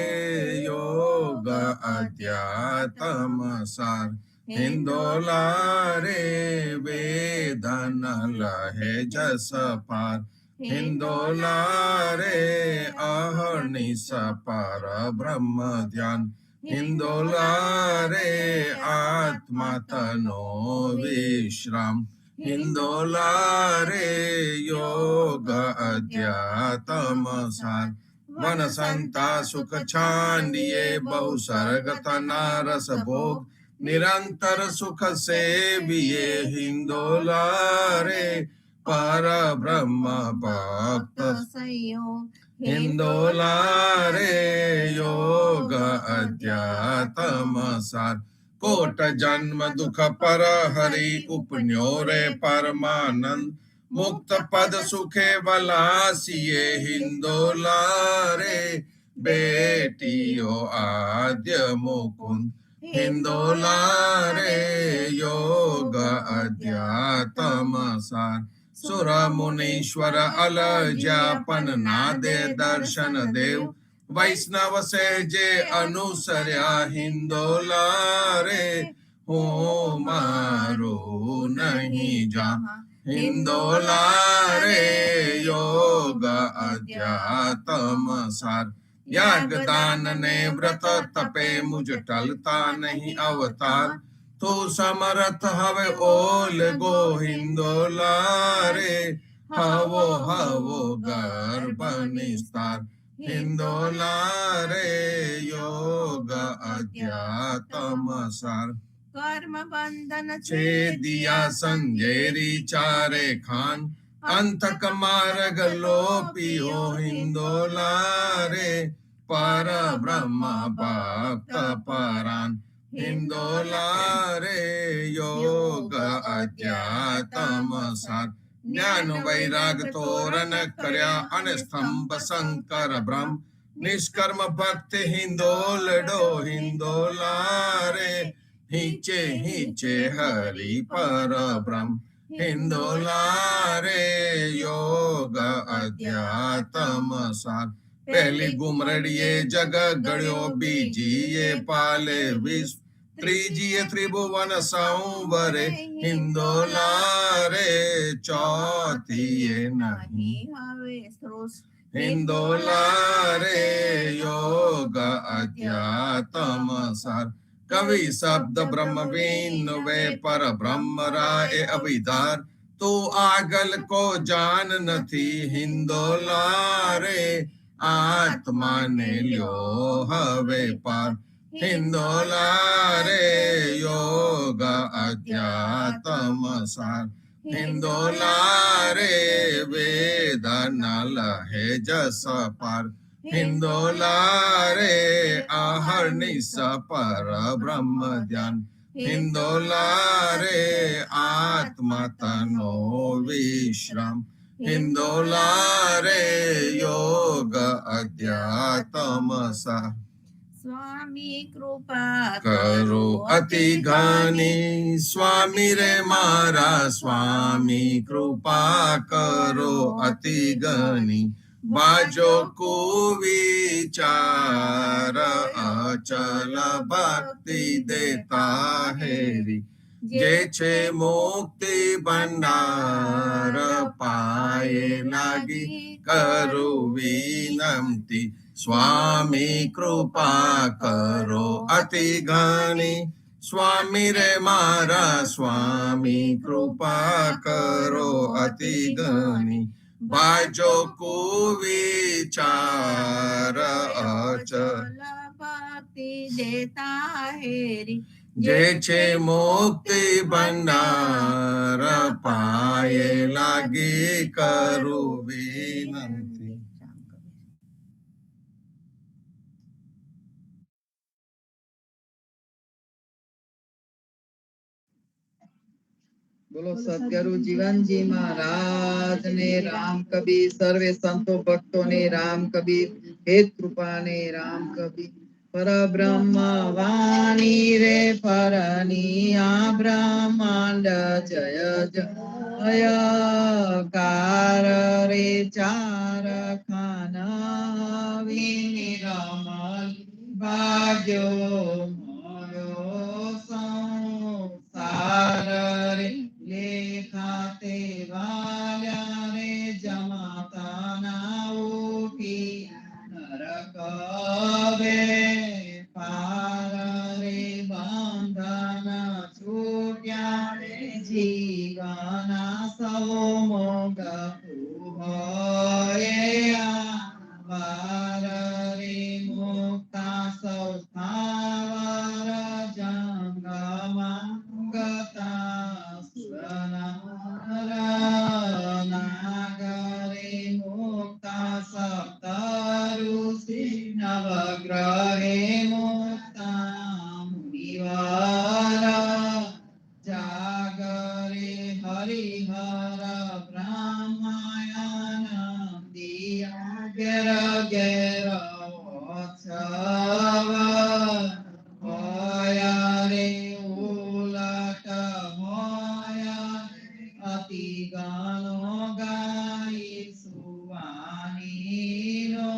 योग अध्यात्म सार हिंदोला रे वेदन लहे जस पार हिंदोला रे अहर्निश पर ब्रह्म ध्यान हिंदोला रे आत्मा तनो विश्राम हिंदोला रे योग अध्यात्म सार वन संता सुख छांडिये बहु सर्गत नारस भोग निरंतर सुख सेविये हिंदोला रे पर ब्रह्म भक्त हिंदोला रे योग अध्यात्म सार कोट जन्म दुख पर हरि उपन्योरे परमानंद मुक्त पद सुखे वलासिये हिंदोला रे बेटियो आद्य मुकुंद हिंदोला रे योग अध्यात्म सार सुर मुनीश्वर अलजापन नादे दर्शन देव वैष्णव से जे अनुसर्या हिंदोला रे हो मारो नहीं जा हिंदोला रे योग अध्यात्म सार याग दान ने व्रत तपे मुझ टलता नहीं अवतार तू समर्थ हवे ओल गो हिंदोला रे हवो हवो गर्भ निस्तार हिंदोला रे योग अध्यात्म सार कर्म बंधन छेदिया संजेरी चारे खान अंतक मार्ग लोपियो हिंदोला रे पर ब्रह्म भक्त परान हिंदोला रे योग अध्यात्म सार ज्ञान वैराग तोरण कर्या अन स्तंभ शंकर ब्रह्म निष्कर्म भक्ति हिंदोलडो हिंदोला रे हिचे हिचे हरि पर ब्रह्म हिंदोला रे योग अध्यात्म सार पहली गुमरड़िए जग गड़ियो बीजिए पाले विश्व त्रिजिए त्रिभुवन संवरे हिंदोला रे चौथिए नहीं हवे स्रोत हिंदोला रे योग अध्यात्म सार कवि शब्द ब्रह्म बीन वे पर ब्रह्म राय अविदार तू आगल को जान नथी हिंदोला रे आत्मा ने ल्यो हवे पार हिंदोला रे योग अध्यात्म सार हिंदोला रे वेदन लहे जस पार हिंदोला रे अहर्निश पर ब्रह्म ध्यान हिंदोला रे आत्मा तनो विश्राम हिंदोला रे योग अध्यात्म सार स्वामी कृपा करो अति घनी स्वामी रे मारा स्वामी कृपा करो अति घनी बाजो को विचार अचल भक्ति देता हेरी जे छे मुक्ति भंडार पाए लागी करो विनंती स्वामी कृपा करो अति घनी स्वामी रे मारा स्वामी कृपा करो अति घनी बाजो को विचार अचल મુક્તિ દેતા હેરી જે છે મુક્તિ ભંડાર પાયે લાગી કરું વિનંતી. બોલો સદગુરુ જીવનજી મહારાજ ને રામ કબીર સર્વે સંતો ભક્તો ને રામ કબીર હેત કૃપા ને રામ કબીર પરબ્રહ્મ વાણી રે પરની આ બ્રહ્માંડ જય જય કાર રે ચાર ખાના વિનિરમલ ભાગ્યો મોયો સંસાર રે લેખાતે વાલ્યા રે જમાતા ના ઉઠી નરક વે પાર રે બંધન છૂટ્યા રે જીવન સૌ મોગ હોય વાર રે મુક્તા સૌ સ્થાવર જંગમાં ગતા સુરનર નાગરે મુક્તા સપ્ત ઋષિ નવગ્રહે મુક્તા મુનિવાર જાગરે હરિહર બ્રહ્માનંદિયા ઘેર ઘેર ઓછવ હોય રે ઉલટ હોય અતિ ગણો ગાઈ સુવાનીનો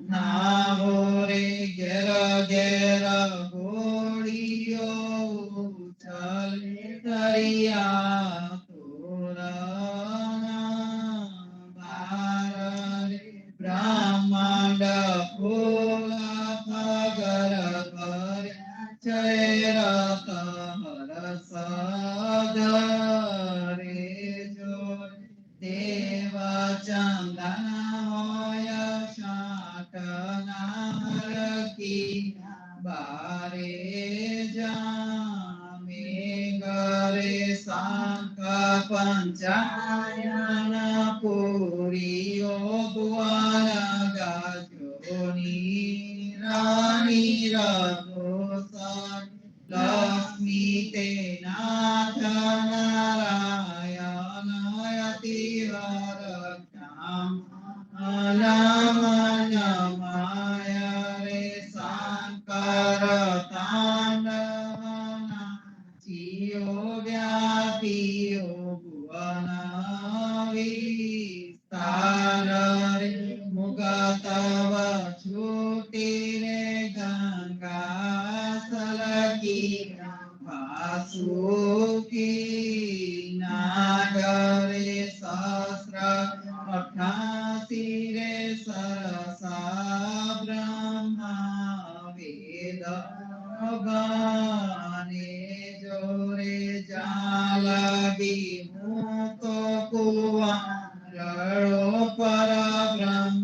નાહો રે ઘેર ઘેર ગોળીઓ ઉછલે દરિયા તોરણા બાર રે બ્રહ્માંડ ફૂલ ફગર ભર્યા ચૈરત હરસદ રે જોર દેવ ચંદન હોય શાટના હરકી બારે જામે ગરે શાંખ પંચાયન પૂરીઓ ભુવન ગાજોની રાણી રઘોસર લક્ષ્મી તે નાથ નારાયણ અતિવર નમાય રે શંકર તાંડવના જીઓ વ્યાપીઓ ભુવન વિસ્તાર રે મુગત વછુટી રે ગંગા સલકી વાસુકી નાગરે સહસ્ર 88 રે સરસા બ્રહ્મા વેદ ગાને જોરે જાલવી હું તો કુંવારળો પર બ્રહ્મ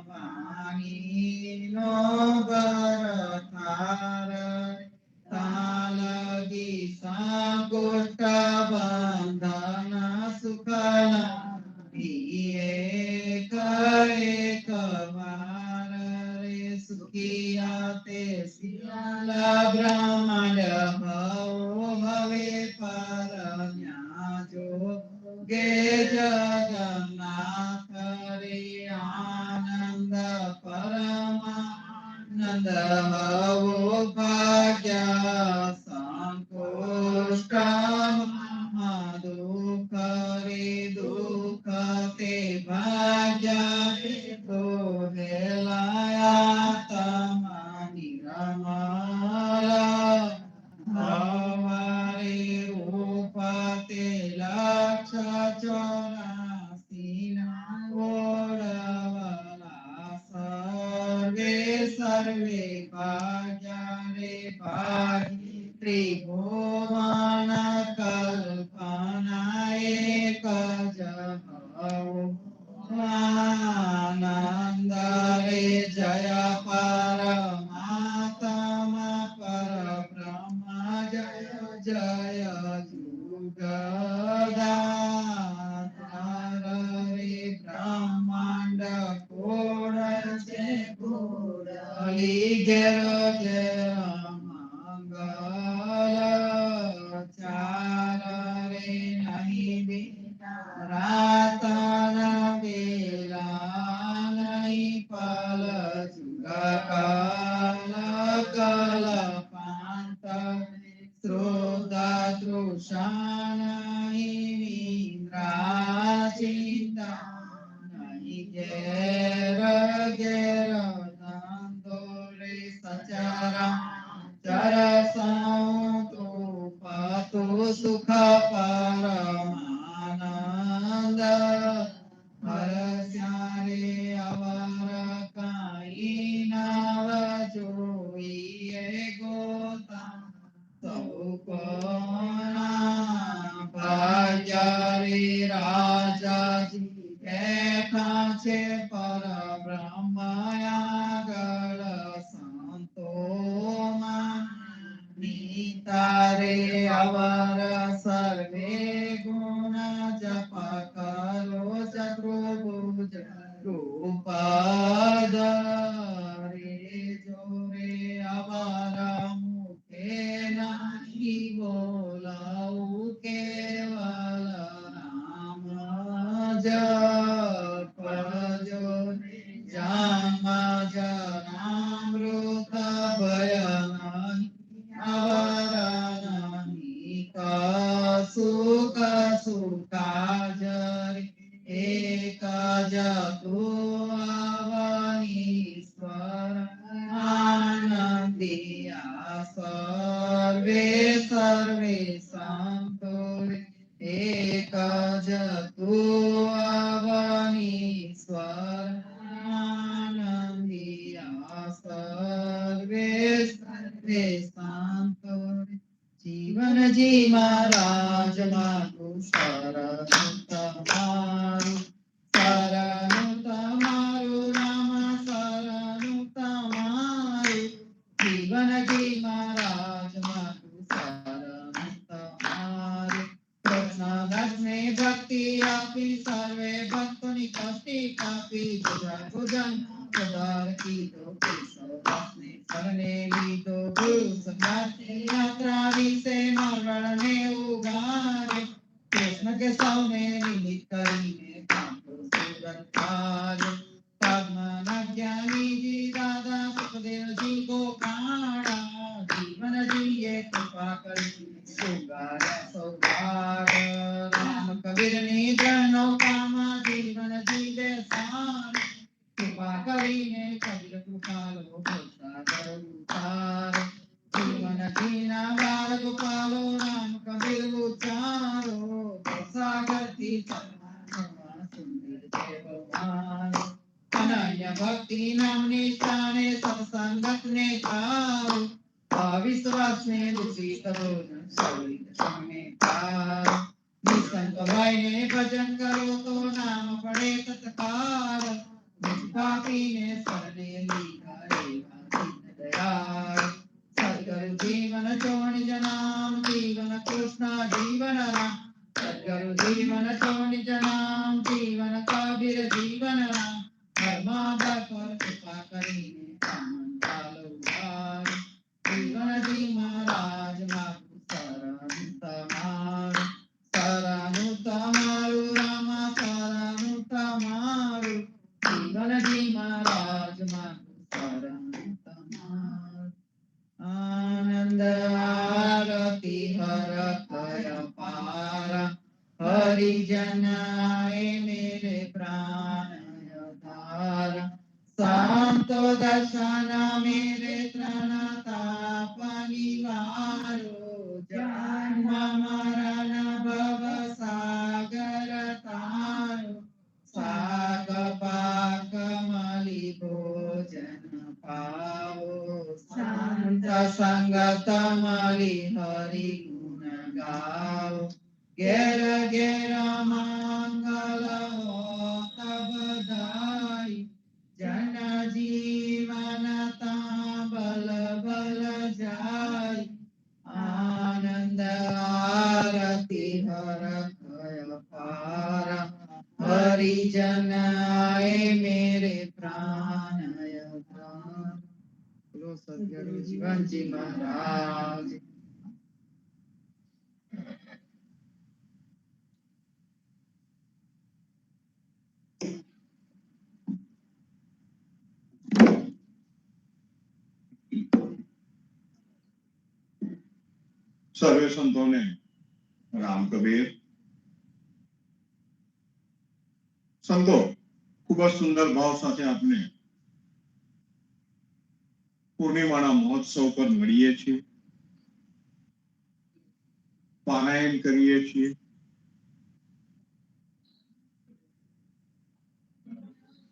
વાણી નો બરતાર તાલગી સંકુષ્ટ બંધન સુખલ એક એક વાર રે સુખિયા તે શિયાલ બ્રહ્માંડ હવે પરમ્યા જોગે જગન્નાથ રે આનંદ પરમાનંદ હવો ભાગ્યા સંકોષ્ટ દુઃખ રે દુઃખ તે ભાગ્યા તો હેલાયા તમારી રમાલા હવારે રૂપ તે લક્ષ 84 ના ઓળવાલા સર્વે સર્વે ભાગ્યા રે ભાગી ત્રિભુવન કલ્પના એક જ આનંદ રે જય પરમાત્મા રાતના વેલા નહીં પલ જુગકાલ કલપાંત શ્રોતા તૃષા નહીં નિદ્રા ચિંતા નહીં ઘેર ઘેર ધંધોરે સચરા ચરસૌ પાતુ સુખ પરમાનંદ હરસ્યારે અવર કાઈ નવ જોઈએ ગોતા સૌ કોના ભાગ્યારે રાજાજી બેઠા છે પર બ્રહ્મ આગળ સંતોમાં નીતારે અવર સર્વે ગુણ જપ કરો ચતુર્ભુજ રૂપદ રે જોરે અવર મુખે નહીં બોલાવું કેવલ રામ જપજો જામ જનામૃત ભયન અવરનાની સુખ સુખાજરી એક જતુ અવનીશ્વર આનંદિયા સર્વે સર્વે સંતો એક જતુ અવનીશ્વર આનંદિયા સર્વે સર્વે સંતો જીવનજી મહારાજ મારું શરણ તમારું રામ શરણ તમારું જીવનજી મહારાજ મારું શરણ તમારું કૃષ્ણ દાસને ભક્તિ આપી સર્વે ભક્તોની કષ્ટી કાપી ભુજન પધાર કીધો કેશવદાસને શરણે લીધો ગુરુ સંગાતની યાત્રા વિશે મરણને ઉગારે કૃષ્ણ કે સૌને નિમિત્ત કરીને કાંતો સુરત કાર્ય પદ્મના જ્ઞાનીજી દાદા સુખદેવજી ગોપાળા જીવનજીએ કૃપા કરી સુગાર્યા સૌભાગ્ય રામ કબીરની જનો કામા જીવનજી બેસાર કૃપા કરીને કબીર કૃપાલો સાગર ઉતાર જીવનજીના બાળ ગોપાલો રામ કબીર ઉચારો સાગરથી સુંદર છે ભગવાન અનન્ય ભક્તિ નામની સ્થાને સત્સંગત ને ચારો અવિશ્વાસને દૂષિત ભોજન સૌરિત સામે પાર નિસંગ ભાઈને ભજન કરો તો નામ પડે તત્કાર પાપીને શરણે લીધા એવા દયાળ સદગુરુ જીવન ચોણી જનામ જીવન કૃષ્ણ જીવન રામ સદગુરુ જીવન ચોણી જનામ જીવન કબીર જીવન રામ ધર્માદા પર કૃપા કરીને કામન ચાલો વાર જીવનજી મહારાજ મારું શરણ તમારું શરણું તમારું રામ શરણું તમારું જીવનજી મહારાજ મારું શરણ તમારું આનંદ આરતી હર કય પાર હરિજનાએ મેરે પ્રાણ ધાર સંતો દર્શન મેરે ત્રણ તાપ નિવારો જન્મ મરણ ભવ સાગર તારો સાગ પાક મલી ભોજન પાવો સંત સંગત મલી હરિ ગુણ ગાઓ ઘેર ઘેર મંગલ હોત બધાઈ જન જીવન તા બલ બલ જાય આનંદ આરતી હર કય પાર હરિજનાએ મેરે પ્રાણ ધાર બોલો સદગુરુ જીવનજી મહારાજ સર્વે સંતોને રામ કબીર. સંતો ખૂબ જ સુંદર ભાવ સાથે આપણે પૂર્ણિમાના મહોત્સવ પર મળીએ છીએ, પારાયણ કરીએ છીએ.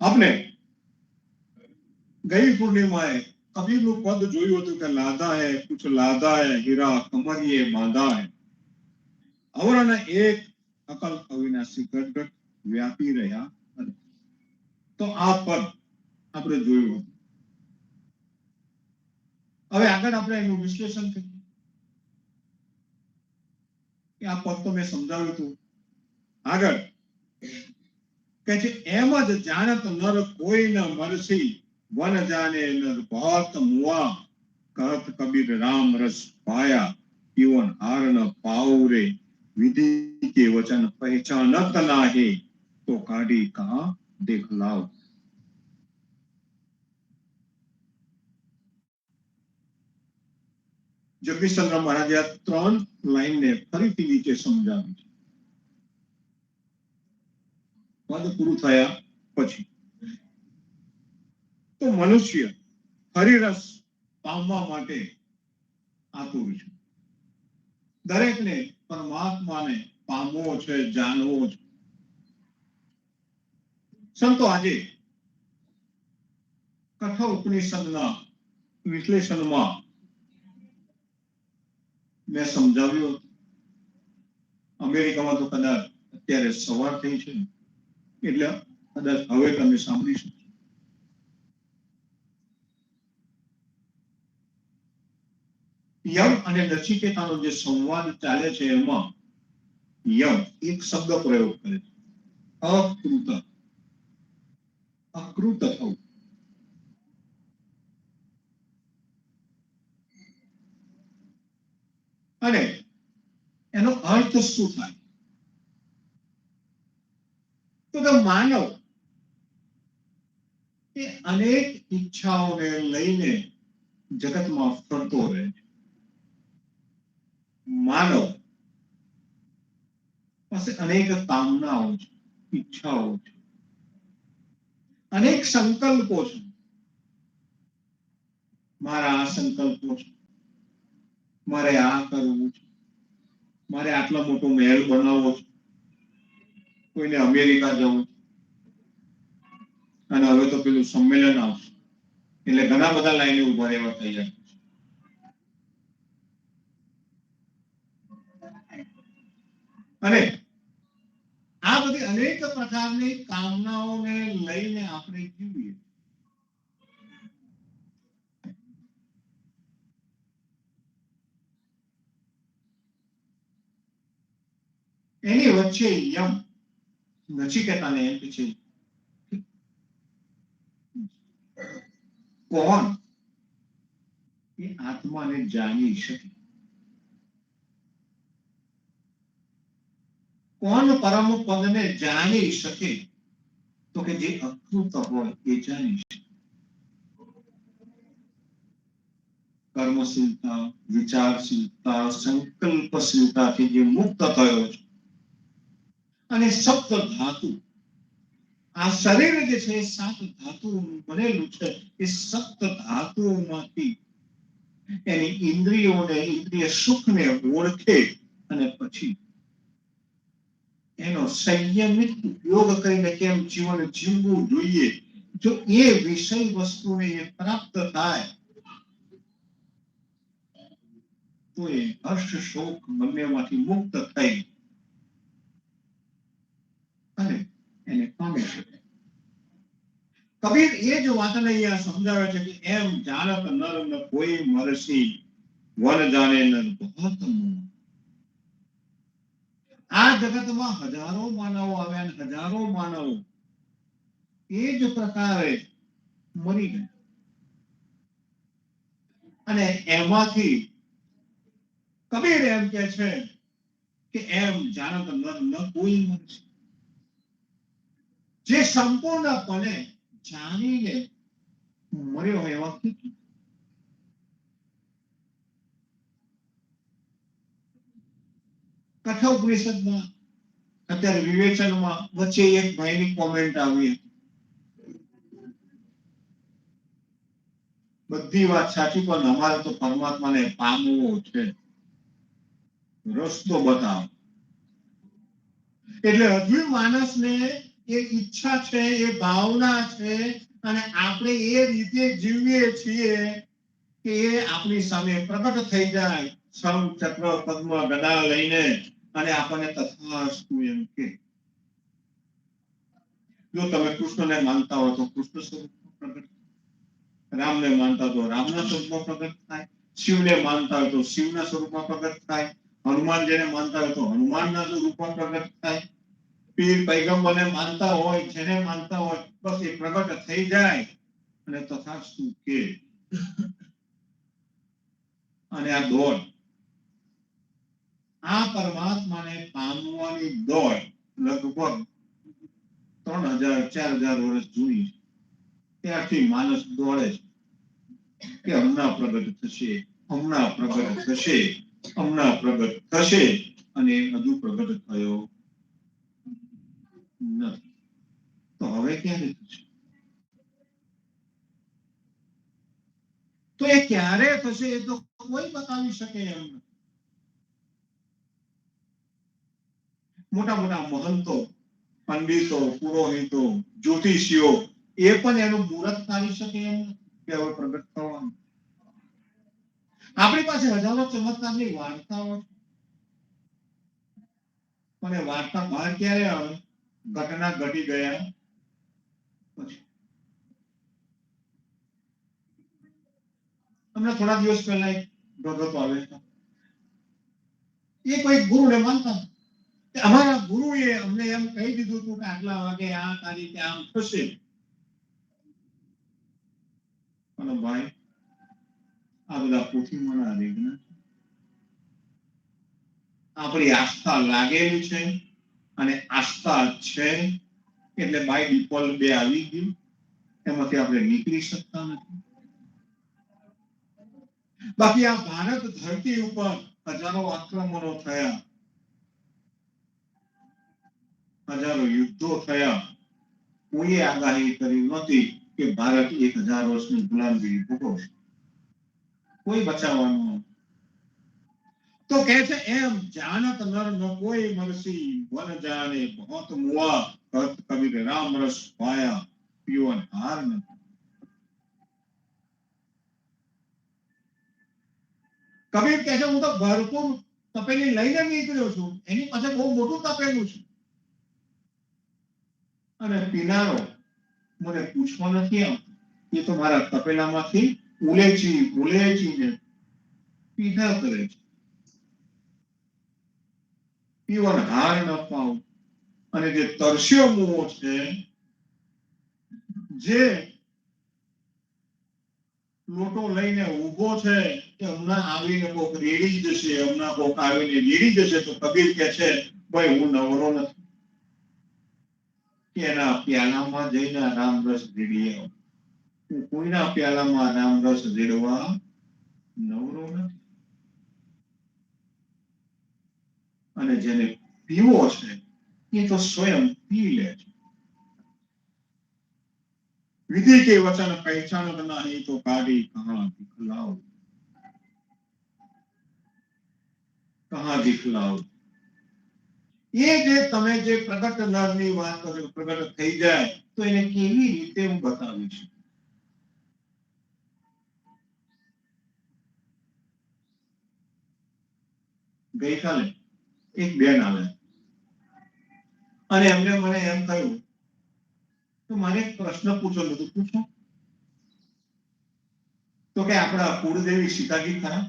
આપણે ગઈ પૂર્ણિમાએ કબીરનું પદ જોયું હતું કે લાદા હે કુછ લાદા હે હીરા કમરિયે બાંધા હે. અવરના એક અકલ અવિનાશી ઘટ વ્યાપી રહ્યા હતા. તો આ પદ આપણે જોયું હતું. હવે આગળ આપણે એનું વિશ્લેષણ કરીએ કે આ પદ તો મેં સમજાવ્યું હતું. આગળ કે છે એમ જ જાણત નર કોઈ ન મરસી વન જાને નર બહોત મુઆ કહત કબીર રામ રસ પાયા जीवन हार न पाऊरे विधि के वचन पहचानत नाहे तो काढ़ी कहाँ देखलाओ. જગદીશચંદ્ર મહારાજે આ 3 લાઈનને ફરીથી નીચે સમજાવી છે. પદ પૂરું થયા પછી તો મનુષ્ય હરિરસ પામવા માટે આતુર છે. દરેકને પરમાત્માને પામવો છે, જાણવો છે. સંતો આજે કઠોર ઉપનિષદના વિશ્લેષણમાં મેં સમજાવ્યું. અમેરિકામાં તો કદાચ અત્યારે સવાર થઈ છે એટલે કદાચ હવે તમે સાંભળી શકો. યમ અને નચિકેતાનો જે સંવાદ ચાલે છે એમાં યમ એક શબ્દ પ્રયોગ કરે છે, અકૃત. અકૃત થવું. અને એનો અર્થ શું થાય તો કે માનવ એ અનેક ઈચ્છાઓને લઈને જગતમાં ફરતો રહે છે. માનવ પાસે અનેક કામનાઓ છે, ઈચ્છાઓ છે, અનેક સંકલ્પો છે. મારા આ સંકલ્પો છે, મારે આ કરવું છે, મારે આટલો મોટો મહેલ બનાવવો છે, કોઈને અમેરિકા જવું અને હવે તો પેલું સંમેલન આવશે એટલે ઘણા બધા લાઈને ઉભા રહેવા તૈયાર. અને આ બધી અનેક પ્રકારની કામનાઓને લઈને આપણે જીવીએ. એની વચ્ચે યમ નચિકેતાને એમ કે છે કોણ એ આત્માને જાણી શકે, કોણ પરમ પદને જાણી શકે તો કે જે અકૃત હોય એ જાણી શકે. કર્મશીલતા, વિચારશીલતા, સંકલ્પશીલતાથી જે મુક્ત થયો છે અને સપ્ત ધાતુ, આ શરીર જે છે 7 ધાતુઓનું બનેલું છે. એ સપ્ત ધાતુઓમાંથી એની ઇન્દ્રિયોને, ઇન્દ્રિય સુખને ઓળખે અને પછી એનો સંયમિત ઉપયોગ કરીને કેમ જીવન જીવવું જોઈએ, જો એ વિષય વસ્તુને એ પ્રાપ્ત થાય તો એ હર્ષ શોક બંનેમાંથી મુક્ત થઈ અને એને પામી શકે. કબીર એ જ વાતને અહીંયા સમજાવે છે કે એમ જાણત નર ન કોઈ મરસી વન જાણે નર બહોત મુઆ. આ જગતમાં હજારો માનવો આવ્યા અને હજારો માનવો એ જ પ્રકારે મરી ગયા અને એમાંથી કબીર એમ કે છે કે એમ જાણત નર ન કોઈ મરસી. જે સંપૂર્ણપણે જાણીને મર્યો હોય એવા કેટલા. કઠોપનિષદમાં અત્યારે વિવેચનમાં વચ્ચે એક ભાઈની કોમેન્ટ આવી, બધી વાત સાચી પણ અમારે તો પરમાત્માને પામવું છે, રસ્તો બતાવો. એટલે હજુ માણસને એ ઈચ્છા છે, એ ભાવના છે, અને આપણે એ રીતે જીવીએ છીએ કે એ આપણી સામે પ્રગટ થઈ જાય, શંખ ચક્ર પદ્મ ગદા લઈને, અને આપણને તથાસ્તુ એમ કે. જો તમે કૃષ્ણને માનતા હો તો કૃષ્ણ સ્વરૂપમાં પ્રગટ, રામને માનતા તો રામના સ્વરૂપમાં પ્રગટ થાય, શિવને માનતા હોય તો શિવના સ્વરૂપમાં પ્રગટ થાય, હનુમાન જેને માનતા હોય તો હનુમાનના સ્વરૂપમાં પ્રગટ થાય, પીર પૈગંબરને માનતા હોય, જેને માનતા હોય, બસ એ પ્રગટ થઈ જાય અને તથાસ્તુ કે. અને આ દોડ, આ પરમાત્માને પામવાની દોડ લગભગ 3000-4000 વર્ષ જૂની છે. ત્યારથી માણસ દોડે છે કે હમણાં પ્રગટ થશે, હમણાં પ્રગટ થશે, હમણાં પ્રગટ થશે, અને હજુ પ્રગટ થયો નથી. તો હવે ક્યારે થશે? તો એ ક્યારે થશે એ તો કોઈ બતાવી શકે એમ નથી. મોટા મોટા મહંતો, પંડિતો, પુરોહિતો, જ્યોતિષીઓ એ પણ એનું મુહૂર્ત કાઢી શકે એમ કે હવે પ્રગટ થવાનું. આપણી પાસે હજારો ચમત્કારની વાર્તાઓ, પણ એ વાર્તા બહાર ક્યારે આવે? ઘટના ઘટી ગયા પછી. હમણાં થોડા દિવસ પહેલા એક ભગત આવે, એ કોઈ ગુરુને માનતા, અમારા ગુરુએ અમને એમ કહી દીધું હતું કે આટલા વાગે આ તારીખે આમ થશે. અને ભાઈ, આ બધા પોથીમાંના વિઘ્ન, આપણી આસ્થા લાગેલી છે, અને આસ્થા છે એટલે બાય ડિફોલ્ટ બે આવી ગયું, એમાંથી આપણે નીકળી શકતા નથી. બાકી આ ભારત ધરતી ઉપર હજારો આક્રમણો થયા, હજારો યુદ્ધો થયા, કોઈએ આગાહી કરી નહોતી કે ભારત 1000 વર્ષની ગુલામગીરી ભોગવશે. કોઈ બચાવવાનું. તો કહે છે એમ, જાનત નર ન કોઈ મરસી, વન જાને બહોત મુઆ, કહત કબીર રામ રસ પાયા, પીવન હાર ન. કબીર કહે છે હું તો ભરપૂર તપેલી લઈને નીકળ્યો છું, એની પાસે બહુ મોટું તપેલું છે, અને પીનારો મને પૂછવા નથી આવતો, એ તો મારા તપેલામાંથી ઉલેચીને પીધા કરે છે. પીવન હાર ન પાઉં. અને જે તરસ્યો મોહ છે, જે લોટો લઈને ઊભો છે કે હમણાં આવીને કોક રેડી જશે, હમણાં કોક આવીને રેડી જશે, તો કબીર કે છે ભાઈ હું નવરો નથી કે એના પ્યાલામાં જઈને રામ રસ રેડી આવું. હું કોઈના પ્યાલામાં રામ રસ રેડવા નવરો નથી. અને જેને પીવો છે એ તો સ્વયં પી લે છે. વિધિ કે વચન પહેચાનત નહીં તો કાઢી કહા દિખલાઓ, કહા દિખલાઓ. એ જે તમે જે પ્રગટ નરની વાત કરો, પ્રગટ થઈ જાય તો એને કેવી રીતે હું બતાવીશ? ગઈકાલે એક બેન આવે અને એમને મને એમ કહ્યું તો મારે એક પ્રશ્ન પૂછો, બધું પૂછો. તો કે આપણા કુળદેવી સીતાજી ખરા?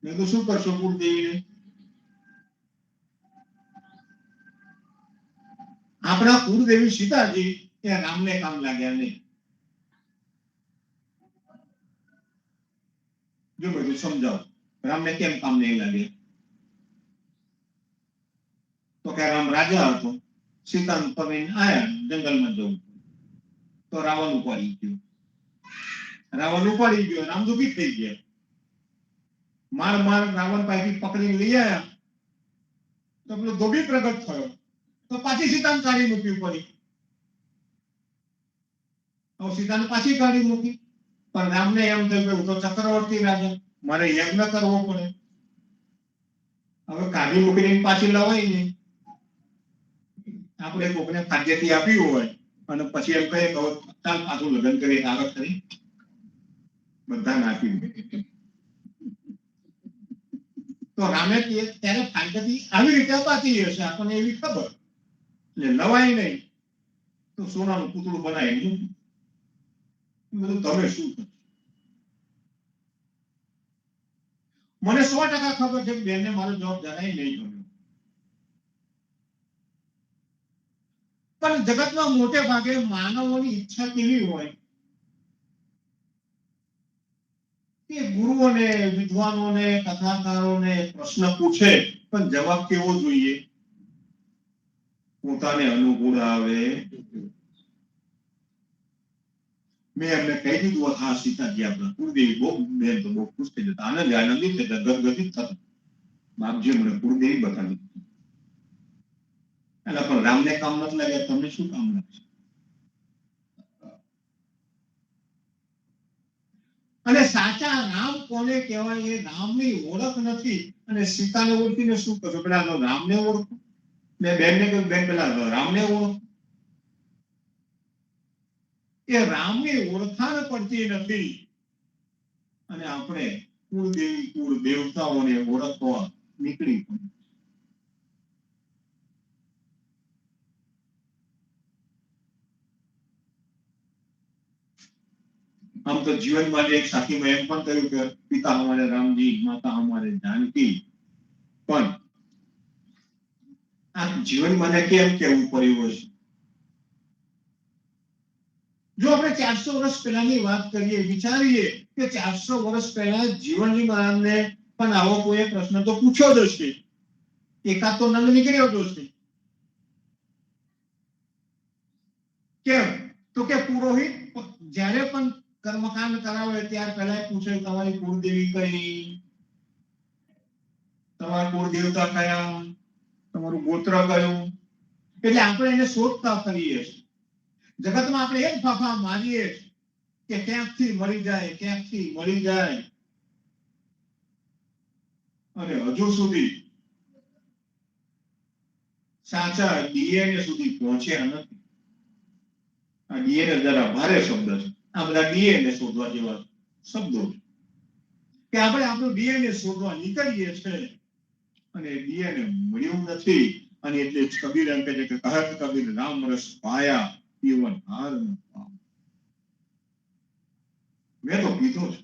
મેં તો શું કરશો કુળદેવીને? આપણા કુળદેવી સીતાજી એ રામને કામ લાગ્યા નહીં. જો બધું સમજાવો, રામને કેમ કામ નહીં લાગે? તો કે રામ રાજા હતો, સીતાને પકડીને આયા, જંગલમાં જવું તો રાવણ ઉપાડી ગયો. રામ દુઃખી થઈ ગયા. માર રાવણ પાસેથી પકડીને લઈ આવ્યા, તો પેલો ધોબી પ્રગટ થયો તો પાછી સીતાને કાઢી મૂકવી પડી. હવે સીતાને પાછી કાઢી મૂકી, પણ રામને એમ થયું કે હું તો ચક્રવર્તી રાજા, મારે યજ્ઞ કરવો પડે. હવે કાઢી મૂકીને પાછી લવાય નહીં. આપણે કોકને ખાદ્યથી આપ્યું હોય અને પછી એમ કહે કે ચાલ પાછું લગ્ન કરી આગળ કરી બધાને આપી દે. તો રામે ત્યારે ખાદ્યથી આવી રીતે અપાતી હશે આપણને એવી ખબર, એટલે લવાય નહીં તો સોનાનું પૂતળું બનાવી મૂક્યું. તમે શું કરો? મને 100% ખબર છે કે બેનને મારો જવાબ જરાય નહીં ગમ્યો. પણ જગતમાં મોટે ભાગે માનવોની ઈચ્છા કેવી હોય કે ગુરુઓને, વિદ્વાનોને, કથાકારોને પ્રશ્ન પૂછે પણ જવાબ કેવો જોઈએ? પોતાને અનુકૂળ આવે. મેં એમને કહી દીધું, હા સીતાજી આપણા કુળદેવી બહુ, બેન તો બહુ ખુશ થઈ જતા, આનંદિત થતા, ગદગદિત થતા. બાપજી મને કુળદેવી બતાવી. એટલે પણ રામને કામ નથી લાગ્યા, તમને શું કામ લાગશે? અને સાચા રામ કોને કહેવાય એ રામની ઓળખ નથી. અને સીતાને ઓળખીને શું કરશો? પેલા રામને ઓળખો. મેં બેનને કહ્યું, બેન પેલા રામને ઓળખો. એ રામની ઓળખાણ પડતી નથી અને આપણે કુળદેવી, કુળ દેવતાઓને ઓળખવા નીકળી પડે. આમ તો જીવનમાં એક સાથીમાં એમ પણ કહ્યું કે પિતા હમારે રામજી, માતા હમારે જાનકી. પણ આ જીવનમાં કેમ કેવું પડ્યું હશે? જો આપણે 400 વર્ષ પહેલાની વાત કરીએ, વિચારીએ કે 400 વર્ષ પહેલા જીવનજી મહારાજને પણ આવો કોઈ પ્રશ્ન તો પૂછ્યો જ હશે, એકાદ તો નંદ નીકળ્યો જ હશે. કેમ? તો કે પુરોહિત જ્યારે પણ કર્મકાંડ કરાવે ત્યાર પહેલા પૂછે તમારી કુળદેવી કઈ, તમારા કુળ દેવતા કયા, તમારું ગોત્ર કયું. એટલે આપણે એને શોધતા કરીએ. જગતમાં આપણે એક ફાફા મારીએ કે ક્યાંકથી મળી જાય, ક્યાંકથી મળી જાય, અને હજુ સુધી સાચા ડીએનએ સુધી પહોંચ્યા નથી. આ ડીએનએ જરા ભારે શબ્દ છે. આ બધા ડીએનએ શોધવા જેવા શબ્દો છે કે આપણે આપણું ડીએનએ શોધવા નીકળીએ છીએ અને ડીએનએ મળ્યું નથી. અને એટલે કબીર એમ કહે છે કે કહત કબીર રામ રસ પાયા પીવન હાર ન પામ. મેં તો પીધો છે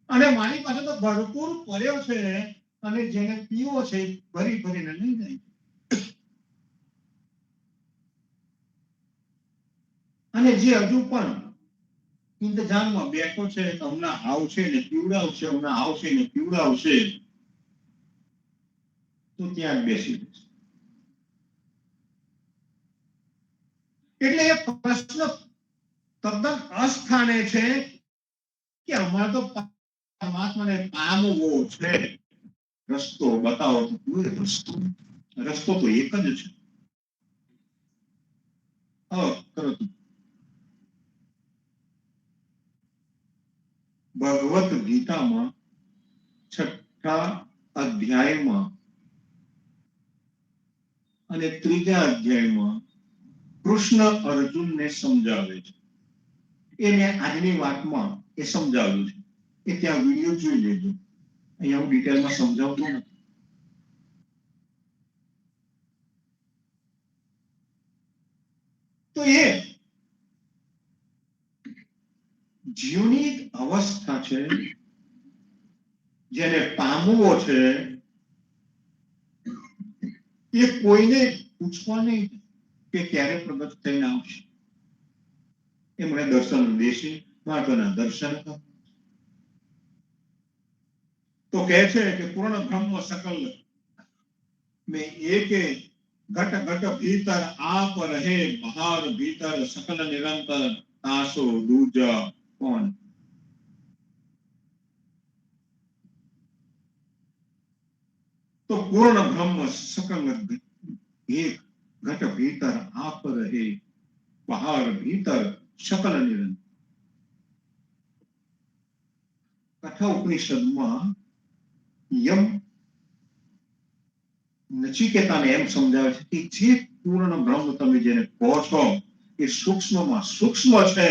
અને મારી પાસે તો ભરપૂર પડ્યો છે અને જેને પીવો છે ભરી ભરીને લઈ જાય. અને જે હજુ પણ ઇંતજારમાં બેઠો છે કે હમણાં આવશે ને પીવડાવશે, હમણાં આવશે ને પીવડાવશે, તો ત્યાં બેસી રહેશે. એટલે એ પ્રશ્ન તદ્દન અસ્થાને છે કે અમારે તો પરમાત્માને પામવો છે. રસ્તો બતાવો તો કોઈ રસ્તો તો એક જ છે. ભગવત ગીતામાં 6ઠા અધ્યાયમાં અને 3જા અધ્યાયમાં કૃષ્ણ અર્જુનને સમજાવે છે. એને આજની વાતમાં એ સમજાવ્યું છે. એ ત્યાં વિડીયો જોઈ લેજો. અહીંયા હું ડિટેલમાં સમજાવતો નથી. તો એ જીવની અવસ્થા છે જેને પામવો છે. એ કોઈને પૂછવા નહીં કે ક્યારે પ્રગટ થઈને આવશે. એ મને દર્શન દેશે, માતાના દર્શન કર. તો કહે છે કે પૂર્ણ બ્રહ્મ સકલ મેં એકે ઘટ ઘટ ભીતર આપ રહે, બહાર ભીતર સકલ નિરંતર તાસો દૂજા કોણ. તો પૂર્ણ બ્રહ્મ સકલ એક ઘટ ભીતર આપ રહે, પહાડ ભીતર સકલ નિરંતર. કઠા ઉપનિષદમાં યમ નચિકેતાને એમ સમજાવે છે કે જે પૂર્ણ બ્રહ્મ તમે જેને કહો છો એ સૂક્ષ્મમાં સૂક્ષ્મ છે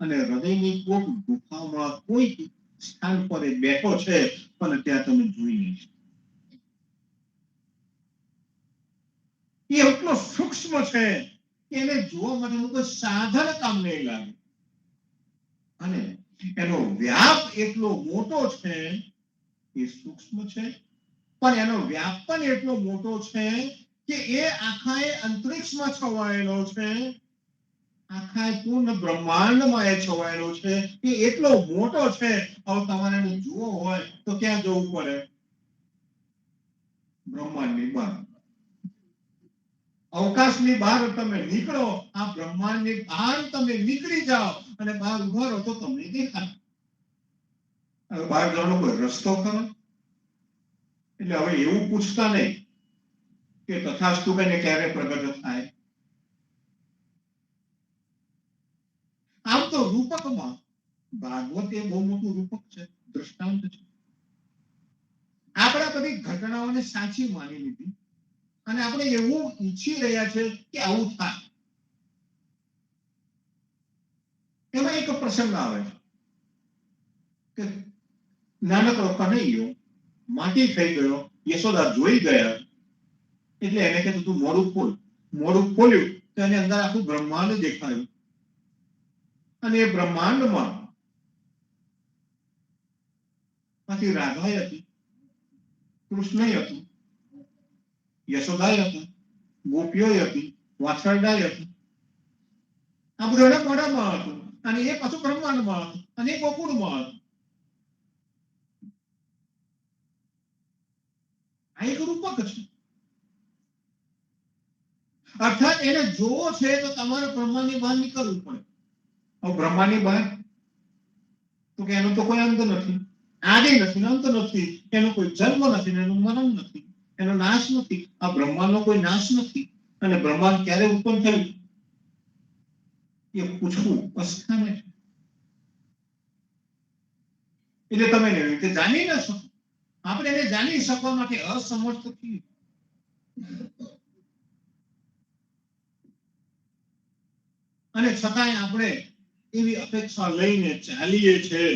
અને હૃદયની કોઈક ગુફામાં કોઈ સ્થાન પર એ બેઠો છે, પણ ત્યાં તમે જોઈ નહીં શકો. એ એટલો સૂક્ષ્મ છે કે એને જોવા માટેનું કોઈ સાધન કામ નહીં લાગે, અને એનો વ્યાપ એટલો મોટો છે. એ સૂક્ષ્મ છે પણ એનો વ્યાપ પણ એટલો મોટો છે કે એ આખા અંતરિક્ષમાં છવાયેલો છે, આખા પૂર્ણ બ્રહ્માંડમાં એ છવાયેલો છે. એ એટલો મોટો છે. હવે તમારે એને જોવો હોય તો ક્યાં જવું પડે? બ્રહ્માંડની બહાર. અવકાશની બહાર તમે નીકળો, આ બ્રહ્માંડની બહાર તમે નીકળી જાઓ અને બહાર ઉભા રહો તો તમને દેખાય. હવે બહાર જવાનો કોઈ રસ્તો ખરો? એટલે હવે એવું પૂછતા નહીં કે તથાસ્તુ કહીને ક્યારે પ્રગટ થાય. આમ તો રૂપકમાં ભાગવત એ બહુ મોટું રૂપક છે, દ્રષ્ટાંત છે. આપણે બધી ઘટનાઓને સાચી માની લીધી અને આપણે એવું ઈચ્છી રહ્યા છે કે આવું થાય. એમાં એક પ્રસંગ આવે કે નાનકડો કનૈયો માટી થઈ ગયો, યશોદા જોઈ ગયા એટલે એને કીધું તું મોઢું ખોલ. મોઢું ખોલ્યું તો એની અંદર આખું બ્રહ્માંડ દેખાયું, અને એ બ્રહ્માંડમાં પછી રાધાય હતી, કૃષ્ણ હતું, યશોદાય હતા, ગોપીઓ હતી, વાછરડાય હતી. આ બધું એના મોઢામાં હતું, અને એ પાછું બ્રહ્માંડમાં હતું, અને એ ગોકુળમાં હતું. આ એક રૂપક છે. અર્થાત એને જોવો છે તો તમારે બ્રહ્માંડની બહાર નીકળવું પડે. હવે બ્રહ્માંડની બહાર તો કે એનો તો કોઈ અંત નથી, આદિ નથી, અંત નથી, એનો કોઈ જન્મ નથી, એનું મરણ નથી, એનો નાશ નથી. આ બ્રહ્માંડનો કોઈ નાશ નથી. અને બ્રહ્માંડ ક્યારે ઉત્પન્ન થયું એ પૂછવું અસ્થાને છે. એટલે તમે એવી રીતે જાણી ન શકો. આપણે એને જાણી શકવા માટે અસમર્થ છીએ. અને છતાંય આપણે એવી અપેક્ષા લઈને ચાલીએ છીએ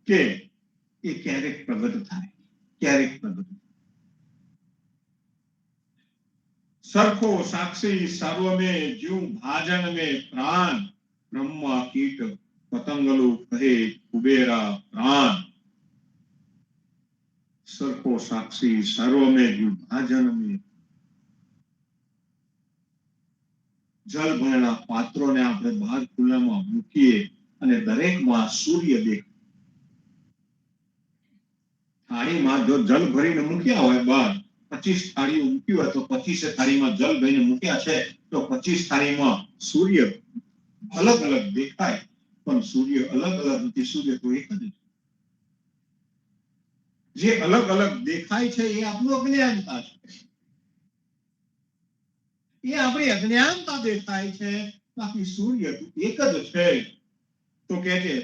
કે એ ક્યારેક પ્રગટ થાય, ક્યારેક પ્રગટ થાય. સરખો સાક્ષી સર્વમે જ્યું ભાજન મે પ્રાણ, બ્રહ્મા કીટ પતંગલો કહે કુબેરા પ્રાણ. સરખો સાક્ષી સર્વમે જ્યું ભાજન મે. જળ ભરેલા પાત્રોને આપણે બહાર ખુલ્લામાં મૂકીએ અને દરેકમાં સૂર્ય દેખાય. થાળીમાં જો જલ ભરીને મૂક્યા હોય બહાર 25 થાળીઓ મૂકી હોય તો 25 થાળીમાં જલ ભરીને મૂક્યા છે તો 25 થાળીમાં સૂર્ય અલગ અલગ દેખાય, પણ સૂર્ય અલગ અલગ નથી, સૂર્ય તો એક જ છે. જે અલગ અલગ દેખાય છે એ આપણું અજ્ઞાનતા છે. એ આપણી અજ્ઞાનતા દેખાય છે, બાકી સૂર્ય એક જ છે. તો કે છે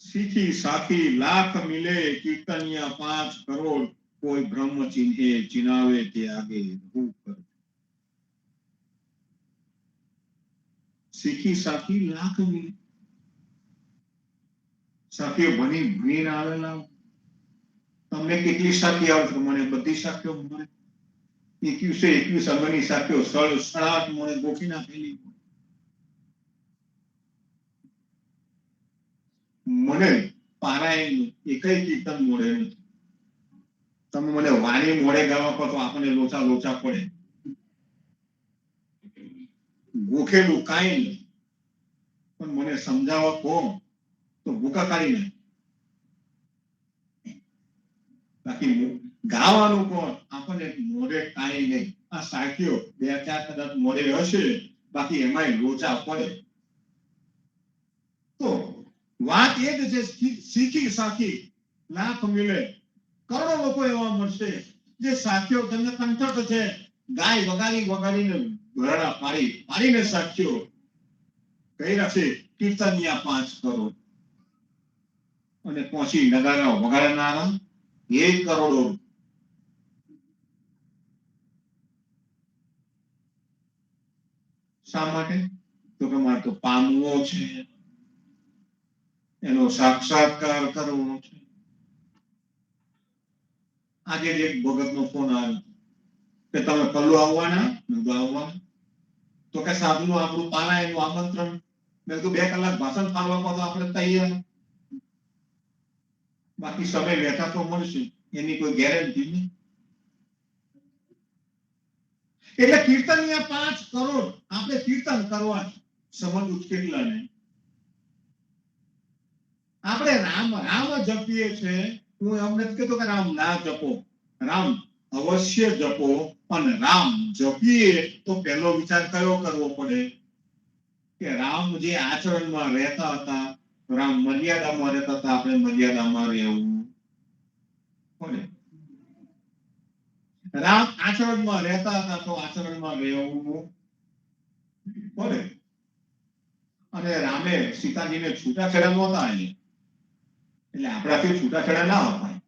સીખી સાખી લાખ મિલે, કીર્તનિયા 5 કરોડ, કોઈ બ્રહ્મ ચિહ્ને ચિનાવે તે આગે રહું કર. સીખી સાખી લાખ મિલે. સાખીઓ ભણીને આવેલા. તમને કેટલી સાખી આવશે? મને બધી સાખીઓ મળે. 21 અંગની સાખીઓ 67 મને ગોખી નાખેલી. મને પારાયણ એકય કીર્તન મોડે નથી. તમે મને વાણી મોડે ગાવા કહો તો આપણને લોચા લોચા પડે. ગોખેલું કાંઈ નહીં, પણ મને સમજાવવા કહો તો ભૂકા કાઢી નહીં. બાકી ગાવાનું કોણ આપણને મોઢે કાંઈ નહીં. આ સાખીઓ 2-4 કદાચ મોઢે હશે, બાકી એમાંય લોચા પડે. તો વાત એ જ છે, શીખી સાખી લાખ મિલે. કરોડો લોકો એવા મળશે જે સાથીઓ તમને કંઠસ્થ છે, ગાય વગાડી વગાડીને ઘોડા પાડીને સાથીઓ કહી રાખશે કીર્તનિયા 5 કરોડ અને પહોંચી નગારા વગાડનારા 1 કરોડો. શા માટે? તો કે મારે તો પામવો છે, એનો સાક્ષાત્કાર કરવો છે. આજે એક ભગતનો ફોન આવ્યો કે તમે કલ્લુ આવવાના? મેં કીધું આવવાના. તો કે સાધુનું આપણું પારાયણનું આમંત્રણ. મેં કીધું 2 કલાક ભાષણ પાડવા તો આપણે તૈયાર, બાકી સમય બેઠા તો મળશે, એની કોઈ ગેરંટી નહીં. એટલે કીર્તનિયા 5 કરોડ આપણે કીર્તન કરવા સમજવું કેટલા નહીં. આપણે રામ રામ જપીએ છે. હું એમ નથી કહેતો કે રામ ના જપો, રામ અવશ્ય જપો, પણ રામ જપીએ તો પહેલો વિચાર કયો કરવો પડે કે રામ જે આચરણમાં રહેતા હતા, રામ મર્યાદામાં રહેતા હતા, આપણે મર્યાદામાં રહેવું પડે. રામ આચરણમાં રહેતા હતા તો આચરણમાં રહેવું પડે. અને રામે સીતાજીને છૂટાછેડા નહોતા આપ્યા, એટલે આપણાથી છૂટાછેડા ના અપાય.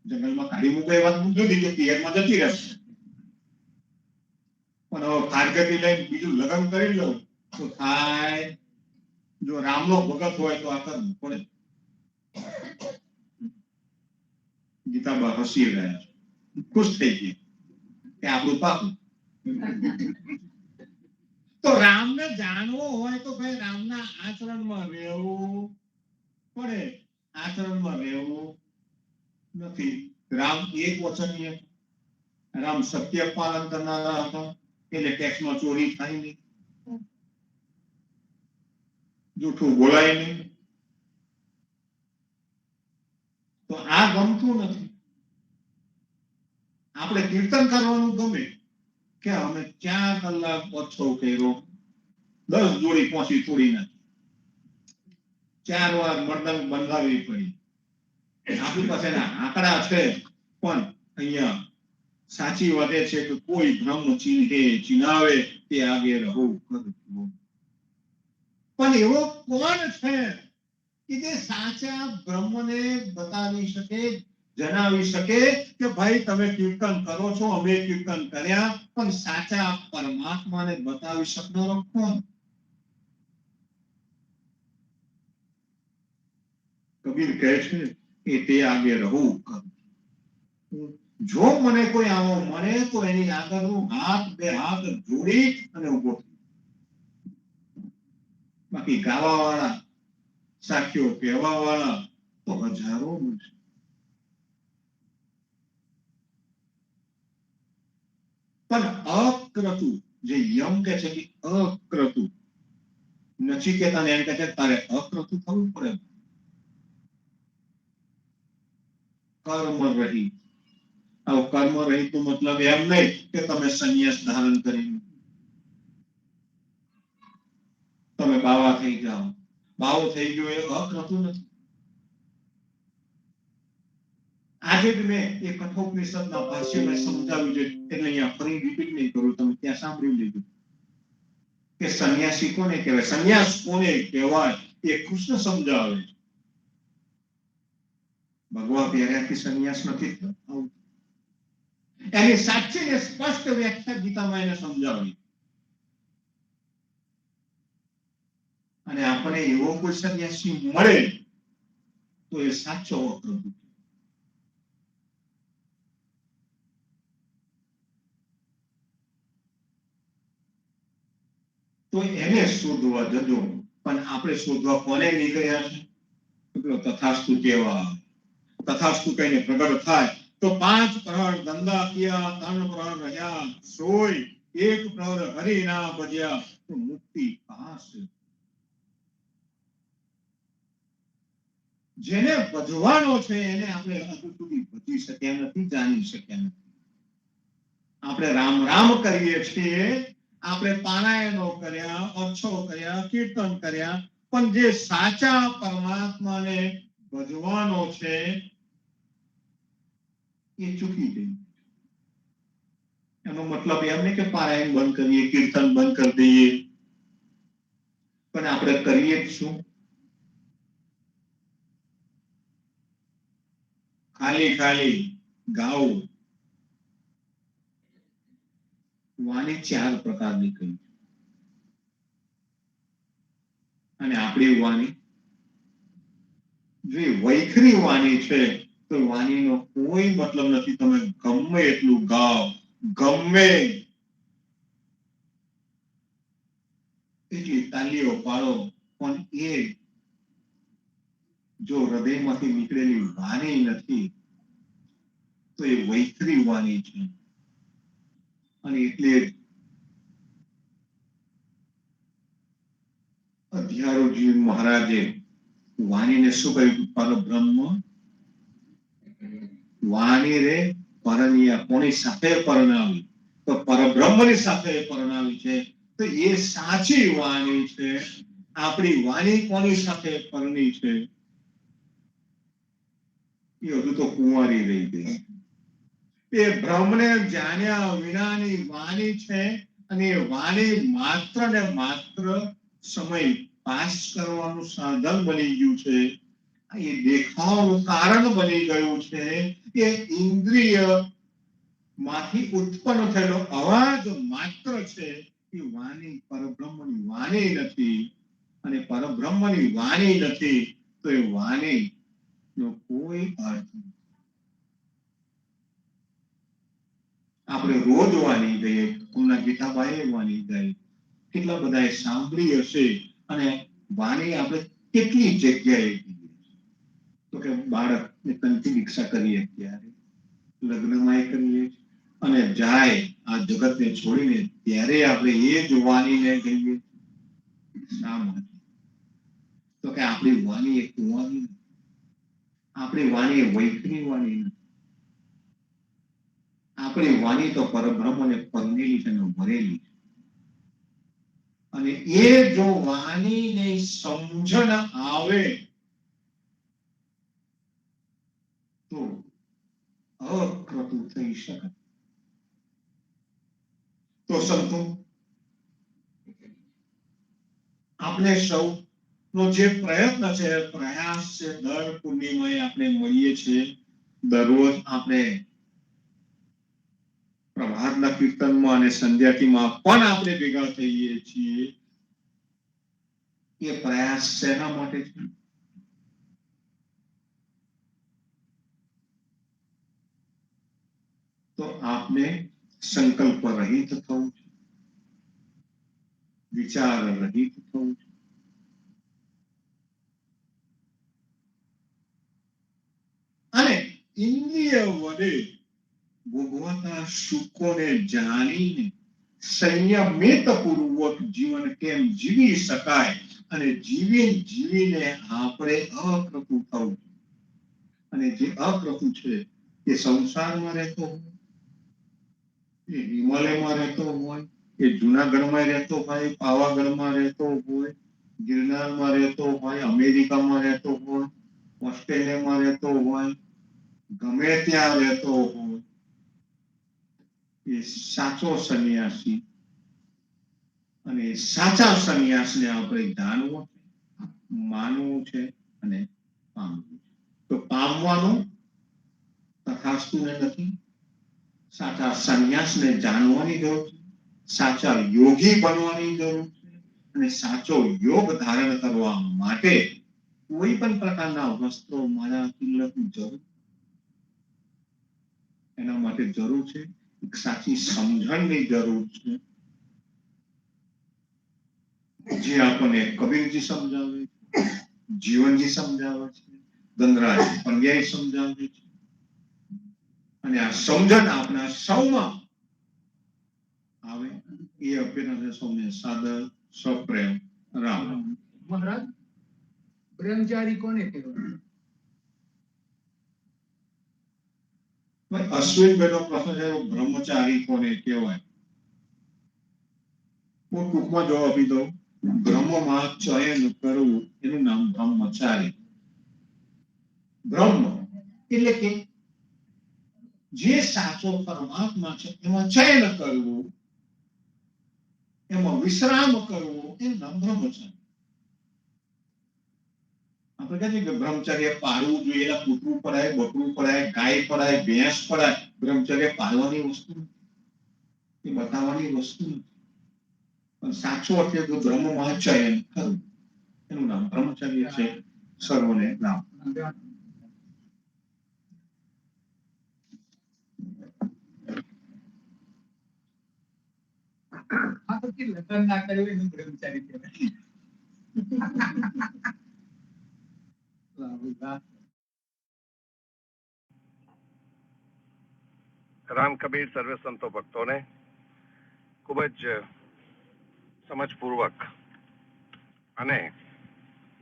જંગલમાં કાઢી મૂકે એ વાત જુદી કે પિયરમાં જતી રહેશે, પણ હવે ખારગતી લઈને બીજું લગ્ન કરી લઉં તો થાય. જો રામનો ભગત હોય તો આ કરવું પડે. ગીતાબા હસી રહ્યા છે, ખુશ થઈ ગઈ કે આપણું પાકું. તો રામને જાણવો હોય તો ભાઈ રામના આચરણમાં રહેવું પડે. આચરણમાં રહેવું નથી. રામ એક વચનીય, રામ સત્ય પાલન કરનારા હતા, એટલે ટેક્સમાં ચોરી થાય નહીં, જૂઠું બોલાય નહીં. તો આ ગમતું નથી. આપણે કીર્તન કરવાનું ગમે કે અમે 4 કલાક ઓછો કર્યો, 10 જોડી પહોંચી તોડી નાખી, 4 વાર મર્દંગ બંધાવી પડી. આપણી પાસે આંકડા છે, પણ અહીંયા સાચી વાત એ છે કે કોઈ બ્રહ્મ ચિનાવે તે આગે રહો. પણ એવો કોણ છે કે જે સાચા બ્રહ્મને બતાવી શકે, જણાવી શકે કે ભાઈ તમે કીર્તન કરો છો, અમે કીર્તન કર્યા, પણ સાચા પરમાત્માને બતાવી શકનારો કોણ? કબીર કહે છે કે તે આગે રહું. જો મને કોઈ આવો મળે તો એની આગળ હું બે હાથ જોડી અને ઉભો છું. બાકી ગાવા વાળા, સાખીઓ કહેવા વાળા તો હજારો મળશે. પણ અક્રતુ, જે યમ કે છે કે અક્રતુ, નચિકેતાને એમ કહે છે તારે અક્રતુ થવું પડે. કર્મ રહી. આવું કર્મ રહી તો મતલબ એમ નહીં કે તમે સંન્યાસ ધારણ કરીને તમે બાવા થઈ જાઓ. બાવો થઈ ગયો એ અક્રતુ નથી. આજે જ મેં એક કઠોપનિષદના ભાષ્યમાં સમજાવ્યું છે, એટલે અહીંયા ફરી રિપીટ નહીં કરું, તમે ત્યાં સાંભળી લીધું કે સંન્યાસી કોને કહેવાય, સંન્યાસ કોને કહેવાય એ કૃષ્ણ સમજાવે છે. ભગવાન પહેર્યાથી સંન્યાસ નથી થતો. એની સાચી ને સ્પષ્ટ વ્યાખ્યા ગીતામાં એને સમજાવી. અને આપણે એવો કોઈ સંન્યાસી મળે તો એ સાચો અક્રતુ. તો એને શોધવા જજો. પણ આપણે શોધવા કોને નીકળ્યા છે? તથાસ્તુ કેવા, તથાસ્તુ કહીને પ્રગટ થાય તો 5 પ્રહર ધંધા કિયા, 3 પ્રહર રહ્યા સોય, 1 પ્રહર હરિ નામ ભજ્યા તો મુક્તિ પાશે. જેને ભજવાનો છે એને આપણે હજુ સુધી ભજી શક્યા નથી, જાણી શક્યા નથી. આપણે રામ રામ કરીએ છીએ, આપણે પારાયણો કર્યા, અક્ષો કર્યા, કીર્તન કર્યા, પણ જે સાચા પરમાત્માને ભજવાનો છે એ ચૂકી ગઈ. એનો મતલબ એમ નહીં કે પારાયણ બંધ કરીએ, કીર્તન બંધ કરી દઈએ, પણ આપણે કરીએ જ શું? ખાલી ગાઓ. વાણી 4 પ્રકારની કહી, અને આપણી વાણી જે વૈખરી વાણી છે, તો વાણીનો કોઈ મતલબ નથી. તમે ગમે એટલું ગાઓ, ગમે એટલી તાલીઓ પાડો, પણ એ જો હૃદયમાંથી નીકળેલી વાણી નથી, તો એ વૈખરી વાણી છે. અને એટલે અધ્યારોજી મહારાજે વાણીને શું કહ્યું? પરબ્રહ્મ વાણી રે પરણિયા. કોની સાથે પરણાવી? તો પરબ્રહ્મની સાથે પરણાવી છે. તો એ સાચી વાણી છે. આપણી વાણી કોની સાથે પરણી છે? એ હજુ તો કુંવારી રહી ગઈ. એ બ્રહ્મને જાણ્યા વિનાની વાણી છે, અને એ વાણી માત્ર ને માત્ર સમય પાસ કરવાનું સાધન બની ગયું છે. એ દેખાવાનું કારણ બની ગયું છે. એ ઇન્દ્રિય માંથી ઉત્પન્ન થયેલો અવાજ માત્ર છે. એ વાણી પરબ્રહ્મની વાણી નથી, અને પરબ્રહ્મની વાણી નથી, તો એ વાણી નો કોઈ અર્થ નથી. આપણે રોજ વાણી ગઈએ, હમણાં ગીતાબાઈએ વાણી ગઈ, કેટલા બધાએ સાંભળી હશે. અને વાણી આપણે કેટલી જગ્યાએ કહીએ, તો કે બાળકને કંઠી દીક્ષા કરીએ ત્યારે, લગ્નમાં કરીએ, અને જાય આ જગતને છોડીને ત્યારે આપણે એ જ વાણીને કહીએ. શા માટે? તો કે આપણી વાણી એ કુંવારી નથી, આપણી વાણી એ વૈખરી વાણી નથી. આપણી વાણી તો પરબ્રહ્મને પરણેલી છે, ભરેલી છે. અને એ જો વાણીને સમજણ આવે તો અક્રતુ થઈ શકે. તો સંતો, આપણે સૌ નો જે પ્રયત્ન છે, પ્રયાસ છે, દર પૂર્ણિમાએ આપણે મળીએ છીએ, દરરોજ આપણે પ્રભાતના કીર્તનમાં અને સંધ્યાતીમાં પણ આપણે ભેગા થઈએ છીએ. એ પ્રયાસ શેના માટે છે? તો આપને સંકલ્પ રહિત થવું છે, વિચાર રહિત થવું છે, અને ઇન્દ્રિય વડે ભોગવાતા સુખોને જાણીને સંયમિત પૂર્વક જીવન કેમ જીવી શકાય, અને જીવીને આપણે અકૃતુ થવું. અને જે અકૃતુ છે એ સંસારમાં રહેતો હોય, એ હિમાલયમાં રહેતો હોય, એ જુનાગઢમાં રહેતો હોય, પાવાગઢમાં રહેતો હોય, ગિરનારમાં રહેતો હોય, અમેરિકામાં રહેતો હોય, ઓસ્ટ્રેલિયામાં રહેતો હોય, ગમે ત્યાં રહેતો હોય, એ સાચો સંન્યાસી. અને સાચા સંન્યાસને આપણે જાણવું છે, માનવું છે, અને પામવું છે. તો પામવાનું તથાસ્તુને નથી, સાચા સંન્યાસને જાણવાની જરૂર છે, સાચા યોગી બનવાની જરૂર છે. અને સાચો યોગ ધારણ કરવા માટે કોઈ પણ પ્રકારના વસ્ત્રો, માળા, તિલકની જરૂર, એના માટે જરૂર છે એક સાચી સમજણની જરૂર છે, જે આપણને કબીરજી સમજાવે છે, જીવનજી સમજાવે છે, ગંગરાજ પંડ્યાએ સમજાવે છે. અને આ સમજણ આપણા સૌમાં આવે એ અભ્યર્થના સૌને સાદર સપ્રેમ રામ. મહારાજ, બ્રહ્મચારી કોને કહેવાય? અશ્વિનભાઈનો પ્રશ્ન છે, બ્રહ્મચારી કોને કહેવાય? હું ટૂંકમાં જવાબ આપી દઉં. બ્રહ્મમાં ચયન કરવું એનું નામ બ્રહ્મચારી. બ્રહ્મ એટલે કે જે સાચો પરમાત્મા છે એમાં ચયન કરવું, એમાં વિશ્રામ કરવો, એ બ્રહ્મચર્ય. આપણે કહીએ કે બ્રહ્મચર્ય પાળવું જોઈએ, એના કૂતરું પડાય, બકરું પડાય, ગાય પડાય, ભેંસ પડાય. બ્રહ્મચર્ય પાળવાની વસ્તુ નથી, એ બતાવવાની વસ્તુ નથી. પણ સાચું અર્થ તો બ્રહ્મમાં ચયન કરવું, એનું નામ બ્રહ્મચર્ય છે. સર્વને નામ. આ પછી લગ્ન ના કર્યું એનું બ્રહ્મચારી કહેવાય. રામ કબીર સર્વે સંતો ભક્તોને ખૂબ જ સમજપૂર્વક અને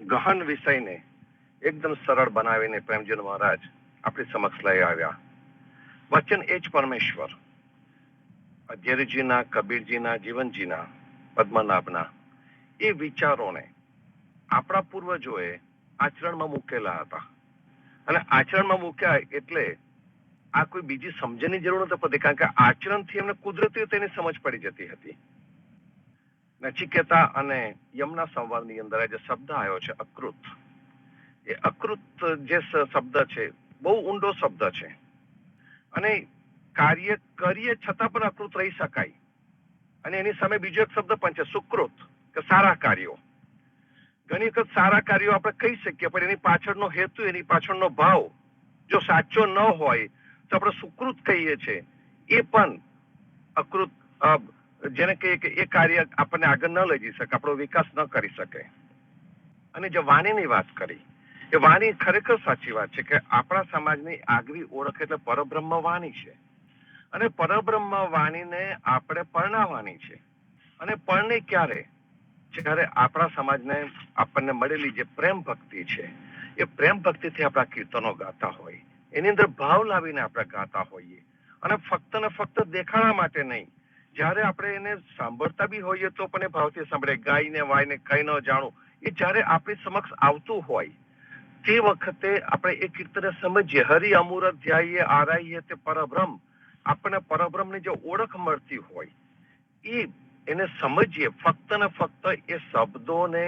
ગહન વિષયને એકદમ સરળ બનાવીને પ્રેમચંદ મહારાજ આપણી સમક્ષ લઈ આવ્યા. વચન એ જ પરમેશ્વર. અધ્યયજીના, કબીરજીના, જીવનજીના, પદ્મનાભના એ વિચારોને આપણા પૂર્વજોએ આચરણમાં મૂકેલા હતા. અને આચરણમાં મૂક્યા એટલે આ કોઈ બીજી સમજણની જરૂર નથી પડતી, કારણ કે આચરણથી એમને કુદરતી તેની સમજ પડી જતી હતી. નચિકેતા અને યમના સંવાદની અંદર જે શબ્દ આવ્યો છે અકૃત, એ અકૃત જે શબ્દ છે બહુ ઊંડો શબ્દ છે. અને કાર્ય કરીએ છતાં પણ અકૃત રહી શકાય. અને એની સામે બીજો એક શબ્દ પણ છે સુકૃત, કે સારા કાર્યો. ઘણી વખત સારા કાર્યો આપણે કહી શકીએ, પણ એની પાછળનો હેતુ, એની પાછળનો ભાવ જો સાચો ન હોય તો આપણે સુકૃત કહીએ છીએ, એ પણ અકૃત, જેને કહીએ કે એ કાર્ય આપણને આગળ ન લઈ જઈ શકે, આપણો વિકાસ ન કરી શકે. અને જે વાણીની વાત કરી, એ વાણી ખરેખર સાચી વાત છે કે આપણા સમાજની આગવી ઓળખ એટલે પરબ્રહ્મ વાણી છે. અને પરબ્રહ્મ વાણીને આપણે પરણાવવાની છે. અને પરણે ક્યારે? જ્યારે આપણા સમાજને આપણને મળેલી જે પ્રેમ ભક્તિ છે, એ પ્રેમ ભક્તિથી આપણા કીર્તનો ગાતા હોય, એની અંદર ભાવ લાવીને આપણે ગાતા હોઈએ. અને ફક્ત ને ફક્ત દેખાડા માટે નહીં, જ્યારે આપણે એને સાંભળતા બી હોઈએ તો પણ એ ભાવથી સાંભળે. ગાઈને વાઈને કઈ ન જાણું, એ જ્યારે આપણી સમક્ષ આવતું હોય તે વખતે આપણે એ કીર્તન સમજીએ. હરિ અમૂર ધ્યાયે આરાઈએ તે પરબ્રહ્મ. આપણને પરબ્રહ્મની જે ઓળખ મળતી હોય એ એને સમજીએ. ફક્ત ને ફક્ત એ શબ્દોને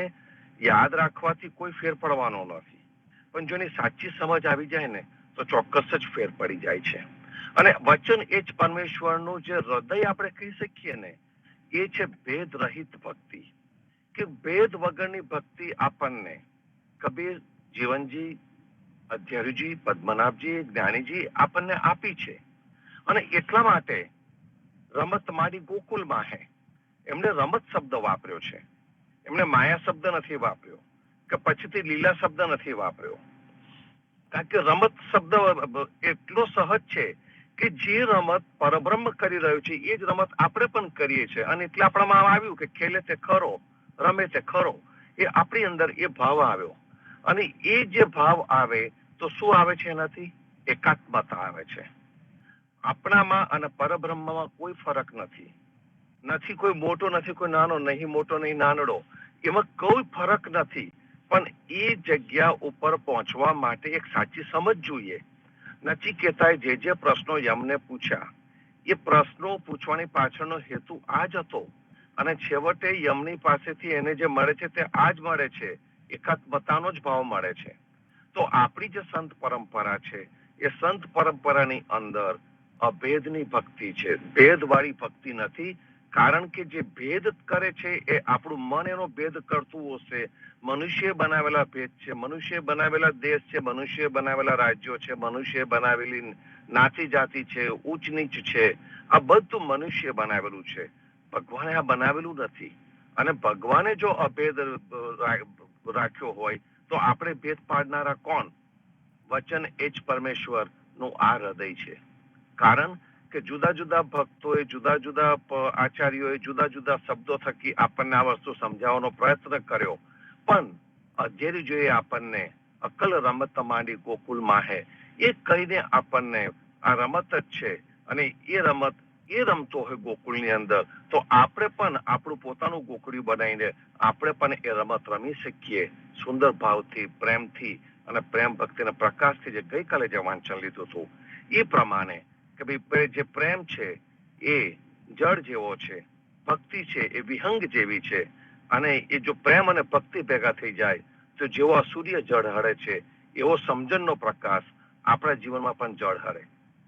યાદ રાખવાથી કોઈ ફેર પડવાનો નથી, પણ જો એની સાચી સમજ આવી જાય ને તો ચોક્કસ જ ફેર પડી જાય છે. અને વચન એ જ પરમેશ્વરનું જે હૃદય આપણે કહી શકીએ ને, એ છે ભેદ રહિત ભક્તિ. કે ભેદ વગરની ભક્તિ આપણને કબીર, જીવનજી, અધ્યયજી, પદ્મનાભજી, જ્ઞાનીજી આપણને આપી છે. અને એટલા માટે રમત મારી ગોકુલમાં હે, એમણે રમત શબ્દ વાપર્યો છે. એમણે માયા શબ્દ નથી વાપર્યો, કે પછીથી લીલા શબ્દ નથી વાપર્યો. કારણ કે રમત શબ્દ એટલો સહજ છે કે જે રમત પરબ્રહ્મ કરી રહ્યો છે એ જ રમત આપણે પણ કરીએ છીએ. અને એટલે આપણામાં આવ્યું કે ખેલે તે ખરો, રમે તે ખરો. એ આપણી અંદર એ ભાવ આવ્યો. અને એ જે ભાવ આવે તો શું આવે છે? એનાથી એકાત્મતા આવે છે. આપણામાં અને પરબ્રહ્મમાં કોઈ ફરક નથી. નથી કોઈ મોટો, નથી કોઈ નાનો, નહીં મોટો નહીં નાનડો, એમાં કોઈ ફરક નથી. પણ એ જગ્યા ઉપર પહોંચવા માટે એક સાચી સમજ જોઈએ. નચિકેતાએ જે પ્રશ્નો યમને પૂછ્યા, એ પ્રશ્નો પૂછવાની પાછળનો હેતુ આ જ હતો. અને છેવટે યમની પાસેથી એને જે મળે છે તે આ જ મળે છે, એકાત્મતાનો જ ભાવ મળે છે. તો આપણી જે સંત પરંપરા છે, એ સંત પરંપરાની અંદર અભેદની ભક્તિ છે, ભેદવાળી ભક્તિ નથી. કારણ કે જે ભેદ કરે છે એ આપણું મન એનો ભેદ કરતું હશે. મનુષ્ય બનાવેલા ભેદ છે, મનુષ્ય બનાવેલા દેશ છે, મનુષ્ય બનાવેલા રાજ્યો છે, મનુષ્ય બનાવેલી નાતી જાતિ છે, ઉચ્ચ નીચ છે. આ બધું મનુષ્ય બનાવેલું છે, ભગવાને આ બનાવેલું નથી. અને ભગવાને જો અભેદ રાખ્યો હોય તો આપણે ભેદ પાડનારા કોણ? વચન એ જ પરમેશ્વર નું આ હૃદય છે. કારણ કે જુદા જુદા ભક્તોએ, જુદા જુદા આચાર્યોએ જુદા જુદા શબ્દો થકી આપણને આ વસ્તુ સમજાવવાનો પ્રયત્ન કર્યો. પણ અધ્યયજીએ આપણને અકલ રમત માંડી ગોકુલમાં હે, એ કહીને આપણને આ રમત જ છે. અને એ રમત એ રમતો હોય ગોકુળની અંદર, તો આપણે પણ આપણું પોતાનું ગોકળિયું બનાવીને આપણે પણ એ રમત રમી શકીએ. સુંદર ભાવથી, પ્રેમથી અને પ્રેમ ભક્તિના પ્રકાશથી, જે ગઈકાલે જે વાંચન લીધું હતું એ પ્રમાણે કે ભાઈ જે પ્રેમ છે એ જળ જેવો છે, ભક્તિ છે એ વિહંગ જેવી છે, અને એ જો પ્રેમ અને ભક્તિ ભેગા થઈ જાય તો જેવો સૂર્ય જળ હળે છે એવો સમજણનો પ્રકાશ આપણા જીવનમાં પણ જળ હળે.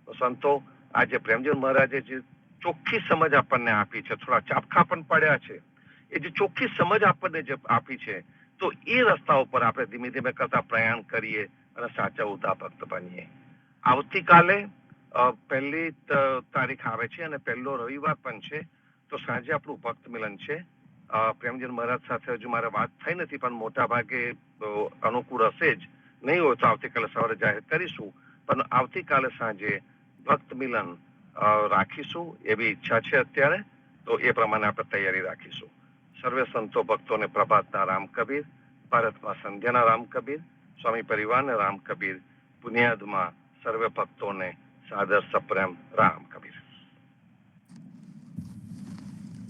તો સંતો આજે પ્રેમચંદ મહારાજે જે ચોખ્ખી સમજ આપણને આપી છે, થોડા ચાપખા પણ પડ્યા છે, એ જે ચોખ્ખી સમજ આપણને જે આપી છે, તો એ રસ્તા ઉપર આપણે ધીમે ધીમે કરતા પ્રયાણ કરીએ અને સાચા ઉદાર ભક્ત બનીએ. આવતીકાલે પહેલી તારીખ આવે છે અને પહેલો રવિવાર પણ છે, તો સાંજે આપણું ભક્ત મિલન છે. પ્રેમચંદ મહારાજ સાથે હજુ મારે વાત થઈ નથી, પણ મોટા ભાગે અનુકૂળ હશે જ, નહીં હોય તો આવતીકાલે સવારે જાહેર કરીશું. પણ આવતીકાલે સાંજે ભક્ત મિલન રાખીશું એવી ઈચ્છા છે અત્યારે, તો એ પ્રમાણે આપણે તૈયારી રાખીશું. સર્વે સંતો ભક્તોને પ્રભાતના રામ કબીર, ભારતમાં સંધ્યાના રામ કબીર, સ્વામી પરિવારને રામ કબીર, બુનિયાદમાં સર્વે ભક્તોને સાદર સપ્રેમ રામ કબીર.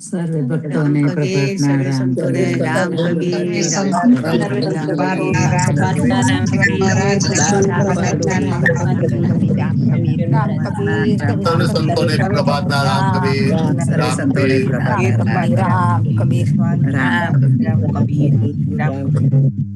સર્વે ભક્તોને પ્રભાતના રામ કબીર. રામ કબીર, સંતોને પ્રભાતના રામ કબીર, રામ કબીર. રામ કબીર, રામ કબીર, રામ કબીર.